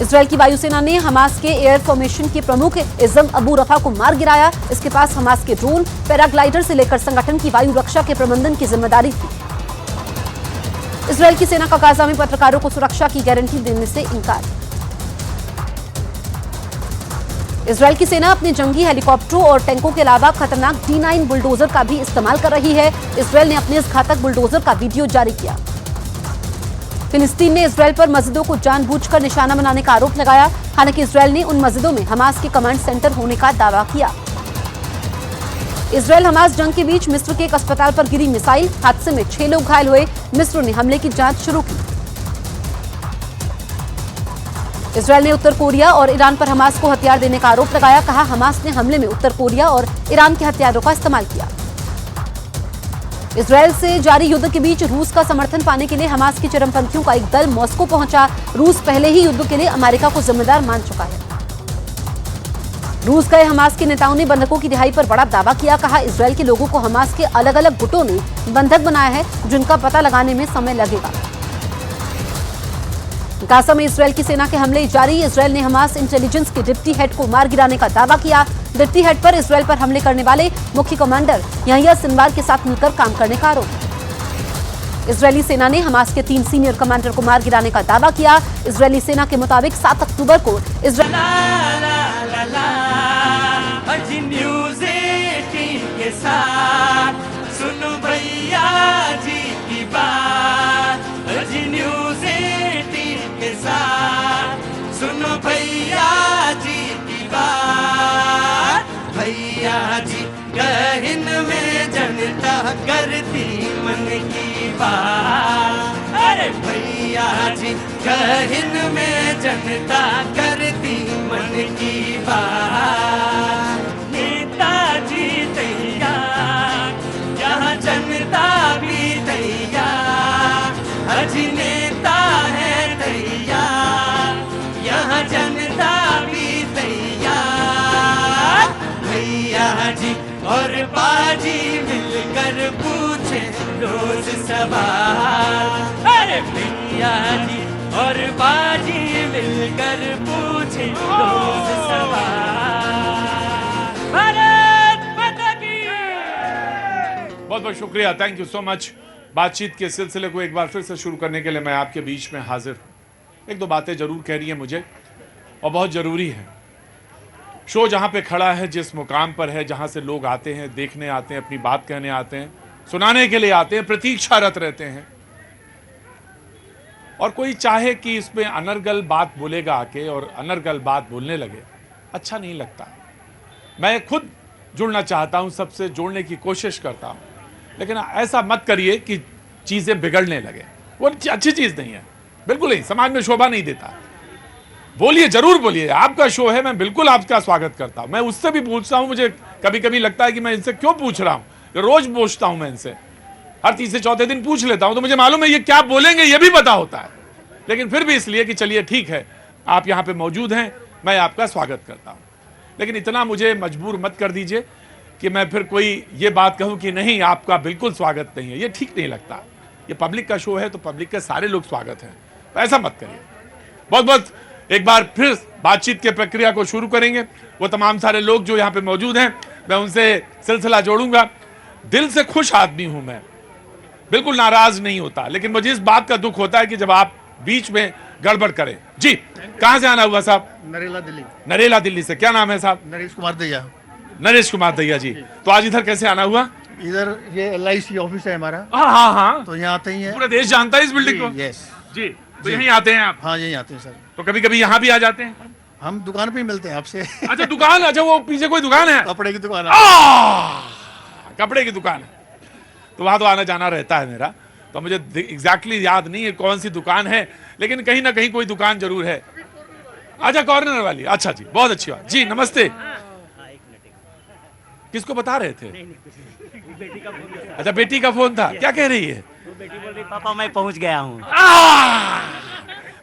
इजरायल की वायुसेना ने हमास के एयर फॉर्मेशन के प्रमुख इज़म अबू रफा को मार गिराया। इसके पास हमास के ड्रोन, पैराग्लाइडर से लेकर संगठन की वायु रक्षा के प्रबंधन की जिम्मेदारी थी। इजरायल की सेना का गाजा में पत्रकारों को सुरक्षा की गारंटी देने से इनकार। इजरायल की सेना अपने जंगी हेलीकॉप्टरों और टैंकों के अलावा खतरनाक D9 बुलडोजर का भी इस्तेमाल कर रही है। इजरायल ने अपने इस घातक बुलडोजर का वीडियो जारी किया। फिलिस्तीन ने इजरायल पर मस्जिदों को जानबूझकर निशाना बनाने का आरोप लगाया। हालांकि इजरायल ने उन मस्जिदों में हमास के कमांड सेंटर होने का दावा किया। इजरायल हमास जंग के बीच मिस्र के एक अस्पताल पर गिरी मिसाइल। हादसे में 6 लोग घायल हुए। मिस्र ने हमले की जांच शुरू की। इजरायल ने उत्तर कोरिया और ईरान पर हमास को हथियार देने का आरोप लगाया। कहा, हमास ने हमले में उत्तर कोरिया और ईरान के हथियारों का इस्तेमाल किया। इजरायल से जारी युद्ध के बीच रूस का समर्थन पाने के लिए हमास के चरमपंथियों का एक दल मॉस्को पहुंचा। रूस पहले ही युद्ध के लिए अमेरिका को जिम्मेदार मान चुका है। रूस गए हमास के नेताओं ने बंधकों की रिहाई पर बड़ा दावा किया। कहा, इजरायल के लोगों को हमास के अलग अलग गुटों ने बंधक बनाया है, जिनका पता लगाने में समय लगेगा। गाजा में इजरायल की सेना के हमले जारी। इजरायल ने हमास इंटेलिजेंस के डिप्टी हेड को मार गिराने का दावा किया। डिप्टी हेड पर इजरायल पर हमले करने वाले मुख्य कमांडर यहिया सिनवार के साथ मिलकर काम करने का आरोप। इजरायली सेना ने हमास के 3 सीनियर कमांडर को मार गिराने का दावा किया। इजरायली सेना के मुताबिक 7 अक्टूबर को भैया जी गहन में जनता करती मन की बात। अरे भैया जी गहन में जनता करती मन की बात। नेताजी तैयार, यहाँ जनता भी तैयार। अजी नेता है तैयार, यहाँ जनता भी तैयार। भैया जी और बाजी मिलकर पूछे रोज सवाल। अरे भैया जी और बाजी मिलकर पूछे रोज सवाल। भारत माता की। बहुत बहुत शुक्रिया, थैंक यू सो मच। बातचीत के सिलसिले को एक बार फिर से शुरू करने के लिए मैं आपके बीच में हाजिर हूं। 1-2 बातें जरूर कह रही है मुझे और बहुत जरूरी है। शो जहां पे खड़ा है, जिस मुकाम पर है, जहां से लोग आते हैं, देखने आते हैं, अपनी बात कहने आते हैं, सुनाने के लिए आते हैं, प्रतीक्षारत रहते हैं, और कोई चाहे कि इसमें अनर्गल बात बोलेगा आके और अनर्गल बात बोलने लगे, अच्छा नहीं लगता। मैं खुद जुड़ना चाहता हूं, सबसे जोड़ने की कोशिश करता हूं, लेकिन ऐसा मत करिए कि चीजें बिगड़ने लगे। वो अच्छी चीज नहीं है, बिल्कुल नहीं, समाज में शोभा नहीं देता। बोलिए, जरूर बोलिए, आपका शो है, मैं बिल्कुल आपका स्वागत करता हूं। मैं उससे भी पूछता हूं, मुझे कभी कभी लगता है कि मैं इनसे क्यों पूछ रहा हूं, रोज पूछता हूं मैं इनसे, हर तीसरे चौथे दिन पूछ लेता हूं, तो मुझे मालूम है ये क्या बोलेंगे ये भी पता होता है, लेकिन फिर भी इसलिए कि चलिए ठीक है, आप यहां पे मौजूद हैं, मैं आपका स्वागत करता हूं। लेकिन इतना मुझे मजबूर मत कर दीजिए कि मैं फिर कोई ये बात कहूं कि नहीं आपका बिल्कुल स्वागत नहीं है, ये ठीक नहीं लगता। ये पब्लिक का शो है तो पब्लिक के सारे लोग स्वागत हैं, तो ऐसा मत करिए। बहुत बहुत एक बार फिर बातचीत की प्रक्रिया को शुरू करेंगे। वो तमाम सारे लोग जो यहाँ पे मौजूद हैं, मैं उनसे सिलसिला जोड़ूंगा। दिल से खुश आदमी हूं मैं, बिल्कुल नाराज नहीं होता, लेकिन मुझे इस बात का दुख होता है कि जब आप बीच में गड़बड़ करें। जी, कहां से आना हुआ साहब? नरेला दिल्ली। नरेला दिल्ली से। क्या नाम है साहब? नरेश कुमार दैया। नरेश कुमार दैया जी। तो आज इधर कैसे आना हुआ? इधर ये LIC ऑफिस है हमारा। हाँ हाँ, तो यहाँ आते ही है, पूरा देश जानता है इस बिल्डिंग को। यस जी, तो यहीं आते हैं आप? हाँ, यहीं आते हैं सर। तो कभी कभी यहाँ भी आ जाते हैं? हम दुकान पे ही मिलते हैं आपसे। अच्छा दुकान, अच्छा वो पीछे कोई दुकान है? कपड़े की दुकान है। कपड़े की दुकान है, तो वहां तो आना जाना रहता है मेरा। तो मुझे एग्जैक्टली याद नहीं है कौन सी दुकान है, लेकिन कहीं ना कहीं कोई दुकान जरूर है। अच्छा, कॉर्नर वाली। अच्छा जी, बहुत अच्छी बात जी। नमस्ते। किसको बता रहे थे? अच्छा, बेटी का फोन था। क्या कह रही है? बेटी बोल रही पापा मैं पहुंच गया हूँ।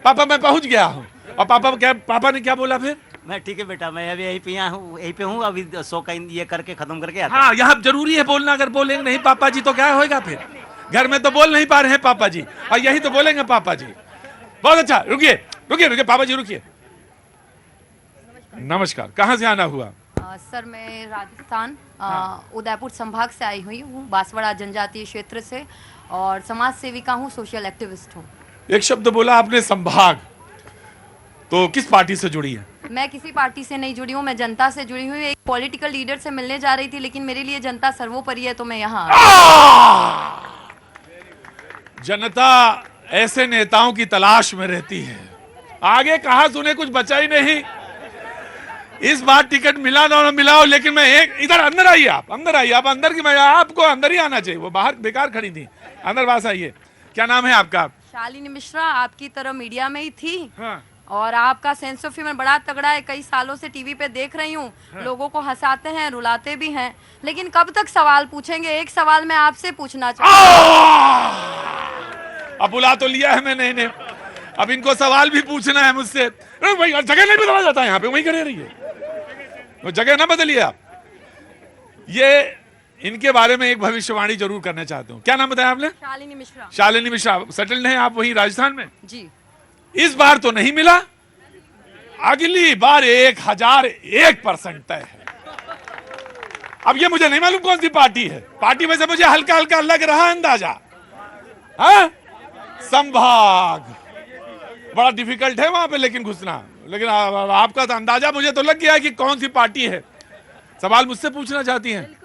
पापा मैं पहुंच गया हूँ। और पापा ने क्या बोला फिर? मैं ठीक है बेटा, मैं अभी यहीं पे हूँ, अभी शो का ये करके खत्म करके आता। हाँ, यहाँ जरूरी है बोलना। अगर बोलेंगे नहीं पापा जी तो क्या होगा फिर? घर में तो बोल नहीं पा रहे हैं पापा जी, और यही तो बोलेंगे पापा जी। बहुत अच्छा, रुकिए रुकिए रुकिए पापा जी रुकिए। नमस्कार, कहाँ से आना हुआ? सर मैं राजस्थान उदयपुर संभाग से आई हुई हूँ, बांसवाड़ा जनजातीय क्षेत्र से, और समाज सेविका हूँ, सोशल एक्टिविस्ट हूँ। एक शब्द बोला आपने संभाग, तो किस पार्टी से जुड़ी है? मैं किसी पार्टी से नहीं जुड़ी हूँ, मैं जनता से जुड़ी हुई। एक पॉलिटिकल लीडर से मिलने जा रही थी, लेकिन मेरे लिए जनता सर्वोपरि है, तो मैं यहाँ। जनता ऐसे नेताओं की तलाश में रहती है, आगे कहा सुने कुछ बचा ही नहीं। इस बार टिकट मिला ना मिला हो, लेकिन मैं एक इधर अंदर आइए, आप अंदर आइए, आप अंदर की, मैं आपको अंदर ही आना चाहिए, वो बाहर बेकार खड़ी थी, अंदर पास आइए। क्या नाम है आपका? शालिनी मिश्रा। आपकी तरह मीडिया में ही थी। हाँ। और आपका सेंस ऑफ ह्यूमर बड़ा तगड़ा है, कई सालों से टीवी पे देख रही हूँ। हाँ। लोगों को हंसाते हैं, रुलाते भी हैं, लेकिन कब तक सवाल पूछेंगे? एक सवाल मैं आपसे पूछना चाहती अब बुला तो लिया है मैंने इन्हें, अब इनको सवाल भी पूछना है मुझसे। भाई जगह नहीं बदला जाता यहाँ पे, वही करे रहिए, वो जगह ना बदलिए आप। ये इनके बारे में एक भविष्यवाणी जरूर करना चाहता हूँ। क्या नाम बताया आपने? शालिनी मिश्रा। शालिनी मिश्रा। सेटल्ड हैं आप वहीं राजस्थान में? जी। इस बार तो नहीं मिला, अगली बार 1001% तय है। अब ये मुझे नहीं मालूम कौन सी पार्टी है, पार्टी में से मुझे हल्का हल्का लग रहा है अंदाजा। हाँ? संभाग बड़ा डिफिकल्ट है वहां पे लेकिन घुसना, लेकिन आपका तो अंदाजा मुझे तो लग गया है कि कौन सी पार्टी है। सवाल मुझसे पूछना चाहती हैं?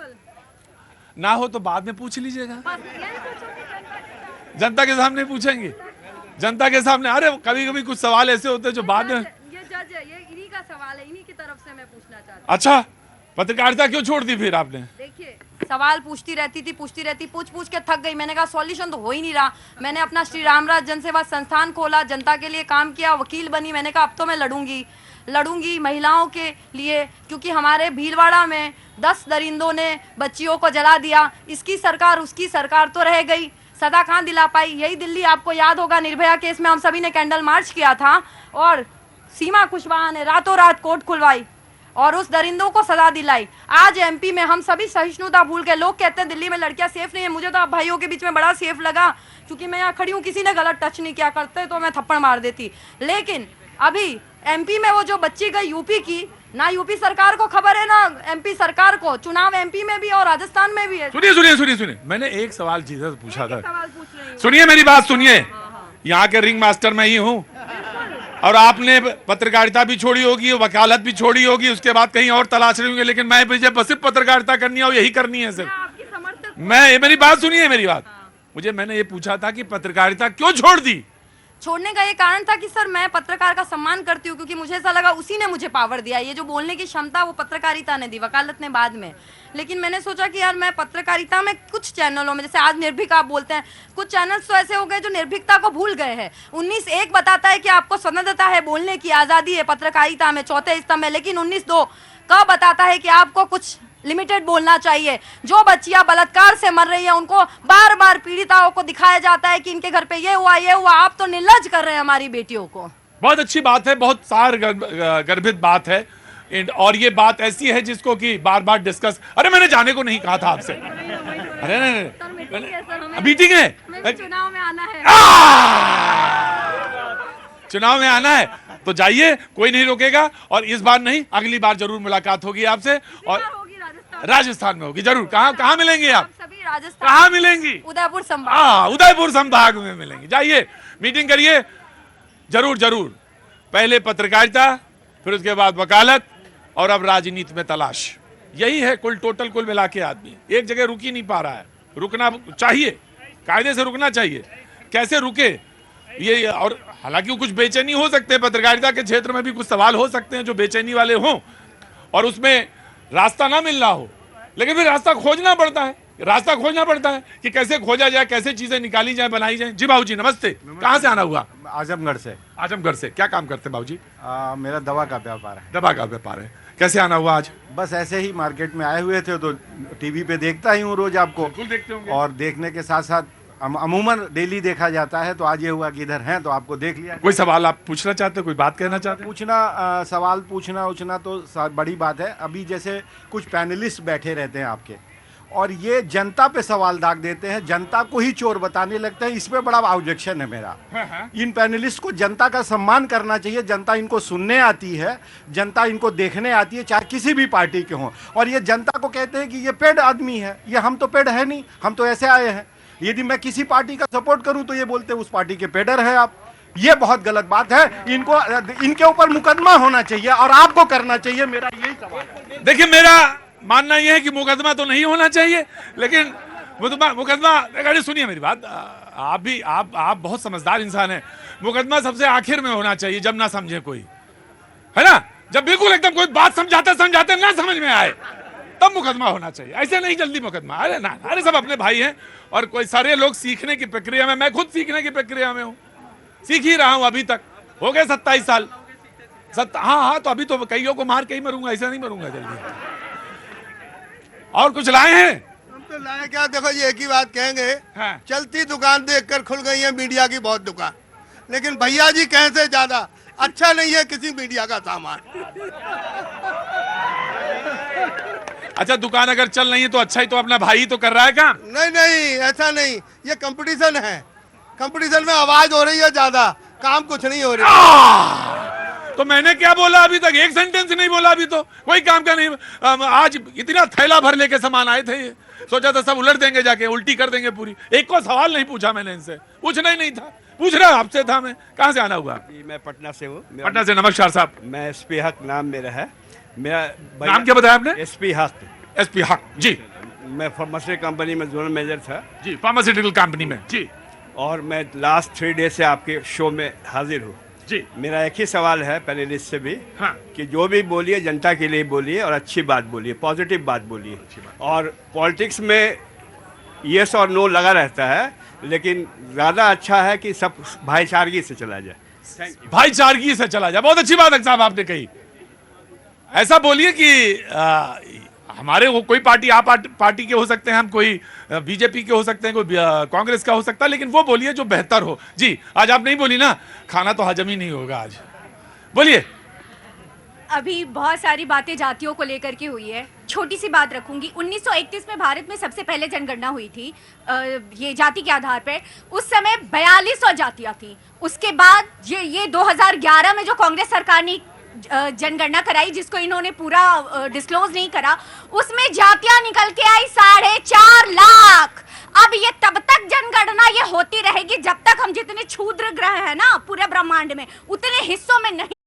ना हो तो बाद में पूछ लीजिएगा, जनता के सामने पूछेंगे, जनता के सामने। अरे कभी कभी कुछ सवाल ऐसे होते हैं जो बाद में। ये जज है, ये इन्हीं का सवाल है, इन्हीं की तरफ से मैं पूछना चाहती हूँ। अच्छा, पत्रकारिता क्यों छोड़ दी फिर आपने? देखिए, सवाल पूछती रहती थी, पूछ के थक गई। मैंने कहा सॉल्यूशन तो हो ही नहीं रहा। मैंने अपना श्री रामराज जनसेवा संस्थान खोला, जनता के लिए काम किया, वकील बनी। मैंने कहा अब तो मैं लड़ूंगी महिलाओं के लिए, क्योंकि हमारे भीलवाड़ा में 10 दरिंदों ने बच्चियों को जला दिया। इसकी सरकार उसकी सरकार तो रह गई, सदा कहाँ दिला पाई। यही दिल्ली, आपको याद होगा निर्भया केस में हम सभी ने कैंडल मार्च किया था, और सीमा कुशवाहा ने रातों रात कोर्ट खुलवाई और उस दरिंदों को सजा दिलाई। आज MP में हम सभी सहिष्णुता भूल के, लोग कहते हैं दिल्ली में लड़कियां सेफ नहीं है, मुझे तो आप भाइयों के बीच में बड़ा सेफ लगा, क्योंकि मैं यहाँ खड़ी हूँ, किसी ने गलत टच नहीं किया, करते तो मैं थप्पड़ मार देती। लेकिन अभी MP में वो जो बच्ची गई यूपी की, ना यूपी सरकार को खबर है ना MP सरकार को। चुनाव MP में भी और राजस्थान में भी है। सुनिए, मैंने एक सवाल सीधा पूछा था, सुनिए मेरी बात सुनिए। यहाँ के रिंग मास्टर मैं ही हूँ, और आपने पत्रकारिता भी छोड़ी होगी, वकालत भी छोड़ी होगी, उसके बाद कहीं और तलाश रही होंगे, लेकिन मैं मुझे बस सिर्फ पत्रकारिता करनी है और यही करनी है सिर्फ। मैं, मेरी बात सुनिए, मेरी बात। मैंने ये पूछा था कि पत्रकारिता क्यों छोड़ दी? छोड़ने का ये कारण था कि सर मैं पत्रकार का सम्मान करती हूँ, क्योंकि मुझे ऐसा लगा उसी ने मुझे पावर दिया। ये जो बोलने की क्षमता वो पत्रकारिता ने दी, वकालत ने बाद में। लेकिन मैंने सोचा कि यार मैं पत्रकारिता में कुछ चैनलों में, जैसे आज निर्भीक आप बोलते हैं, कुछ चैनल्स तो ऐसे हो गए जो निर्भीकता को भूल गए हैं। 19(1) बताता है कि आपको स्वतंत्रता है, बोलने की आज़ादी है पत्रकारिता में, चौथे स्तंभ में, लेकिन 19(2) कब बताता है कि आपको कुछ लिमिटेड बोलना चाहिए। जो बच्चियां बलात्कार से मर रही है उनको बार बार पीड़िताओं को दिखाया जाता है कि इनके घर पे ये हुआ। आप तो निर्लज कर रहे हैं हमारी बेटियों को। बहुत अच्छी बात है, बहुत सार गर्भित बात है, और ये बात ऐसी है जिसको कि बार बार डिस्कस। अरे मैंने जाने को नहीं कहा था आपसे। अरे नहीं, मीटिंग है, चुनाव में आना है। चुनाव में आना है तो जाइए, कोई नहीं रोकेगा। और इस बार नहीं, अगली बार जरूर मुलाकात होगी आपसे, और राजस्थान में होगी जरूर। कहाँ मिलेंगे आप? सभी राजस्थान। कहाँ मिलेंगी? उदयपुर संभाग। उदयपुर संभाग में मिलेंगी। जाइए, मीटिंग करिए, जरूर जरूर। पहले पत्रकारिता, फिर उसके बाद वकालत, और अब राजनीति में तलाश। यही है कुल मिला के आदमी एक जगह रुक ही नहीं पा रहा है। रुकना चाहिए, कायदे से रुकना चाहिए। कैसे रुके ये? और हालांकि कुछ बेचैनी हो सकते हैं, पत्रकारिता के क्षेत्र में भी कुछ सवाल हो सकते हैं जो बेचैनी वाले हों, और उसमें रास्ता ना मिल रहा हो, लेकिन फिर रास्ता खोजना पड़ता है। रास्ता खोजना पड़ता है कि कैसे खोजा जाए, कैसे चीजें निकाली जाए, बनाई जाए। जी बाबू जी नमस्ते, कहाँ से आना हुआ? आजमगढ़ से। आजमगढ़ से। क्या काम करते हैं बाबू जी? मेरा दवा का व्यापार है। दवा का व्यापार है। कैसे आना हुआ आज? बस ऐसे ही मार्केट में आए हुए थे, तो टीवी पे देखता ही हूँ रोज आपको। बिल्कुल देखते होंगे। और देखने के साथ साथ अमूमन डेली देखा जाता है, तो आज ये हुआ कि इधर हैं तो आपको देख लिया। कोई सवाल आप पूछना चाहते हो, कोई बात कहना चाहते हैं? सवाल पूछना तो बड़ी बात है। अभी जैसे कुछ पैनलिस्ट बैठे रहते हैं आपके, और ये जनता पे सवाल दाग देते हैं, जनता को ही चोर बताने लगते हैं। इस पे बड़ा ऑब्जेक्शन है मेरा। इन पैनलिस्ट को जनता का सम्मान करना चाहिए। जनता इनको सुनने आती है, जनता इनको देखने आती है, चाहे किसी भी पार्टी के हों। और ये जनता को कहते हैं कि ये पेड आदमी है। ये हम तो पेड है नहीं, हम तो ऐसे आए हैं। यदि मैं किसी पार्टी का सपोर्ट करूं तो ये बोलते उस पार्टी के पेडर है आप। ये बहुत गलत बात है। इनके ऊपर मुकदमा होना चाहिए और आपको करना चाहिए। मेरा यही सवाल है। देखिए, मेरा मानना यह है कि मुकदमा तो नहीं होना चाहिए, लेकिन मुकदमा सुनिए मेरी बात। आप बहुत समझदार इंसान हैं। मुकदमा सबसे आखिर में होना चाहिए, जब ना समझे कोई, है ना। जब बिल्कुल एकदम कोई बात समझाते ना समझ में आए, तब मुकदमा होना चाहिए। ऐसे नहीं जल्दी मुकदमा। अरे ना, अरे सब अपने भाई हैं, और कोई सारे लोग सीखने की प्रक्रिया में। मैं खुद सीखने की प्रक्रिया में हूँ, सीख ही रहा हूँ। अभी तक हो गए 27 साल। हाँ, तो अभी तो कईयों को मार के ही मरूंगा, ऐसा नहीं मरूंगा जल्दी। और कुछ लाए हैं? हम तो लाए क्या, देखो ये एक ही बात कहेंगे। हाँ। चलती दुकान देखकर खुल गई है मीडिया की बहुत दुकान, लेकिन भैया जी कहे से ज्यादा अच्छा नहीं है किसी मीडिया का सामान। अच्छा, दुकान अगर चल रही है तो अच्छा ही तो अपना भाई तो कर रहा है काम। नहीं, ऐसा नहीं, ये कंपटीशन है। कंपटीशन में आवाज हो रही है ज्यादा, काम कुछ नहीं हो रही। तो मैंने क्या बोला अभी तक? एक सेंटेंस नहीं बोला अभी तो, कोई काम का नहीं। आज इतना थैला भर लेके सामान आए थे, ये सोचा था सब उलट देंगे, जाके उल्टी कर देंगे पूरी। एक को सवाल नहीं पूछा मैंने इनसे, पूछना ही नहीं था। पूछ रहा आपसे था मैं। कहाँ से आना हुआ? मैं पटना से हूँ। पटना से। नमस्कार साहब। मैं एसपी हक नाम मेरा है। मेरा नाम क्या बताया आपने? एसपी हक। एसपी हक जी। मैं फार्मास्यूटिकल कंपनी में जोनल मैनेजर था जी, फार्मास्यूटिकल कंपनी में जी। और मैं लास्ट 3 डेज से आपके शो में हाजिर हूँ जी। मेरा एक ही सवाल है पैनलिस्ट से भी, हाँ। कि जो भी बोलिए जनता के लिए बोलिए और अच्छी बात बोलिए, पॉजिटिव बात बोलिए। और पॉलिटिक्स में यस और नो लगा रहता है, लेकिन ज़्यादा अच्छा है कि सब भाईचारगी से चला जाए। भाईचारगी से चला जाए, बहुत अच्छी बात है साहब आपने कही। ऐसा बोलिए कि हमारे वो कोई पार्टी, आप पार्टी के हो सकते हैं, हम कोई बीजेपी के हो सकते हैं, कोई कांग्रेस का हो सकता है, लेकिन वो बोलिए जो बेहतर हो। जी, आज आप नहीं बोली ना, खाना तो हजम ही नहीं होगा आज। बोलिए। अभी बहुत सारी बातें जातियों को लेकर के हुई है, छोटी सी बात रखूंगी। 1931 में भारत में सबसे पहले जनगणना हुई थी ये जाति के आधार पर। उस समय 4200 जातियां थी। उसके बाद ये 2011 में जो कांग्रेस सरकार ने जनगणना कराई, जिसको इन्होंने पूरा डिस्क्लोज नहीं करा, उसमें जातियां निकल के आई 4.5 लाख। अब ये तब तक जनगणना ये होती रहेगी जब तक हम जितने क्षुद्र ग्रह है ना पूरे ब्रह्मांड में, उतने हिस्सों में नहीं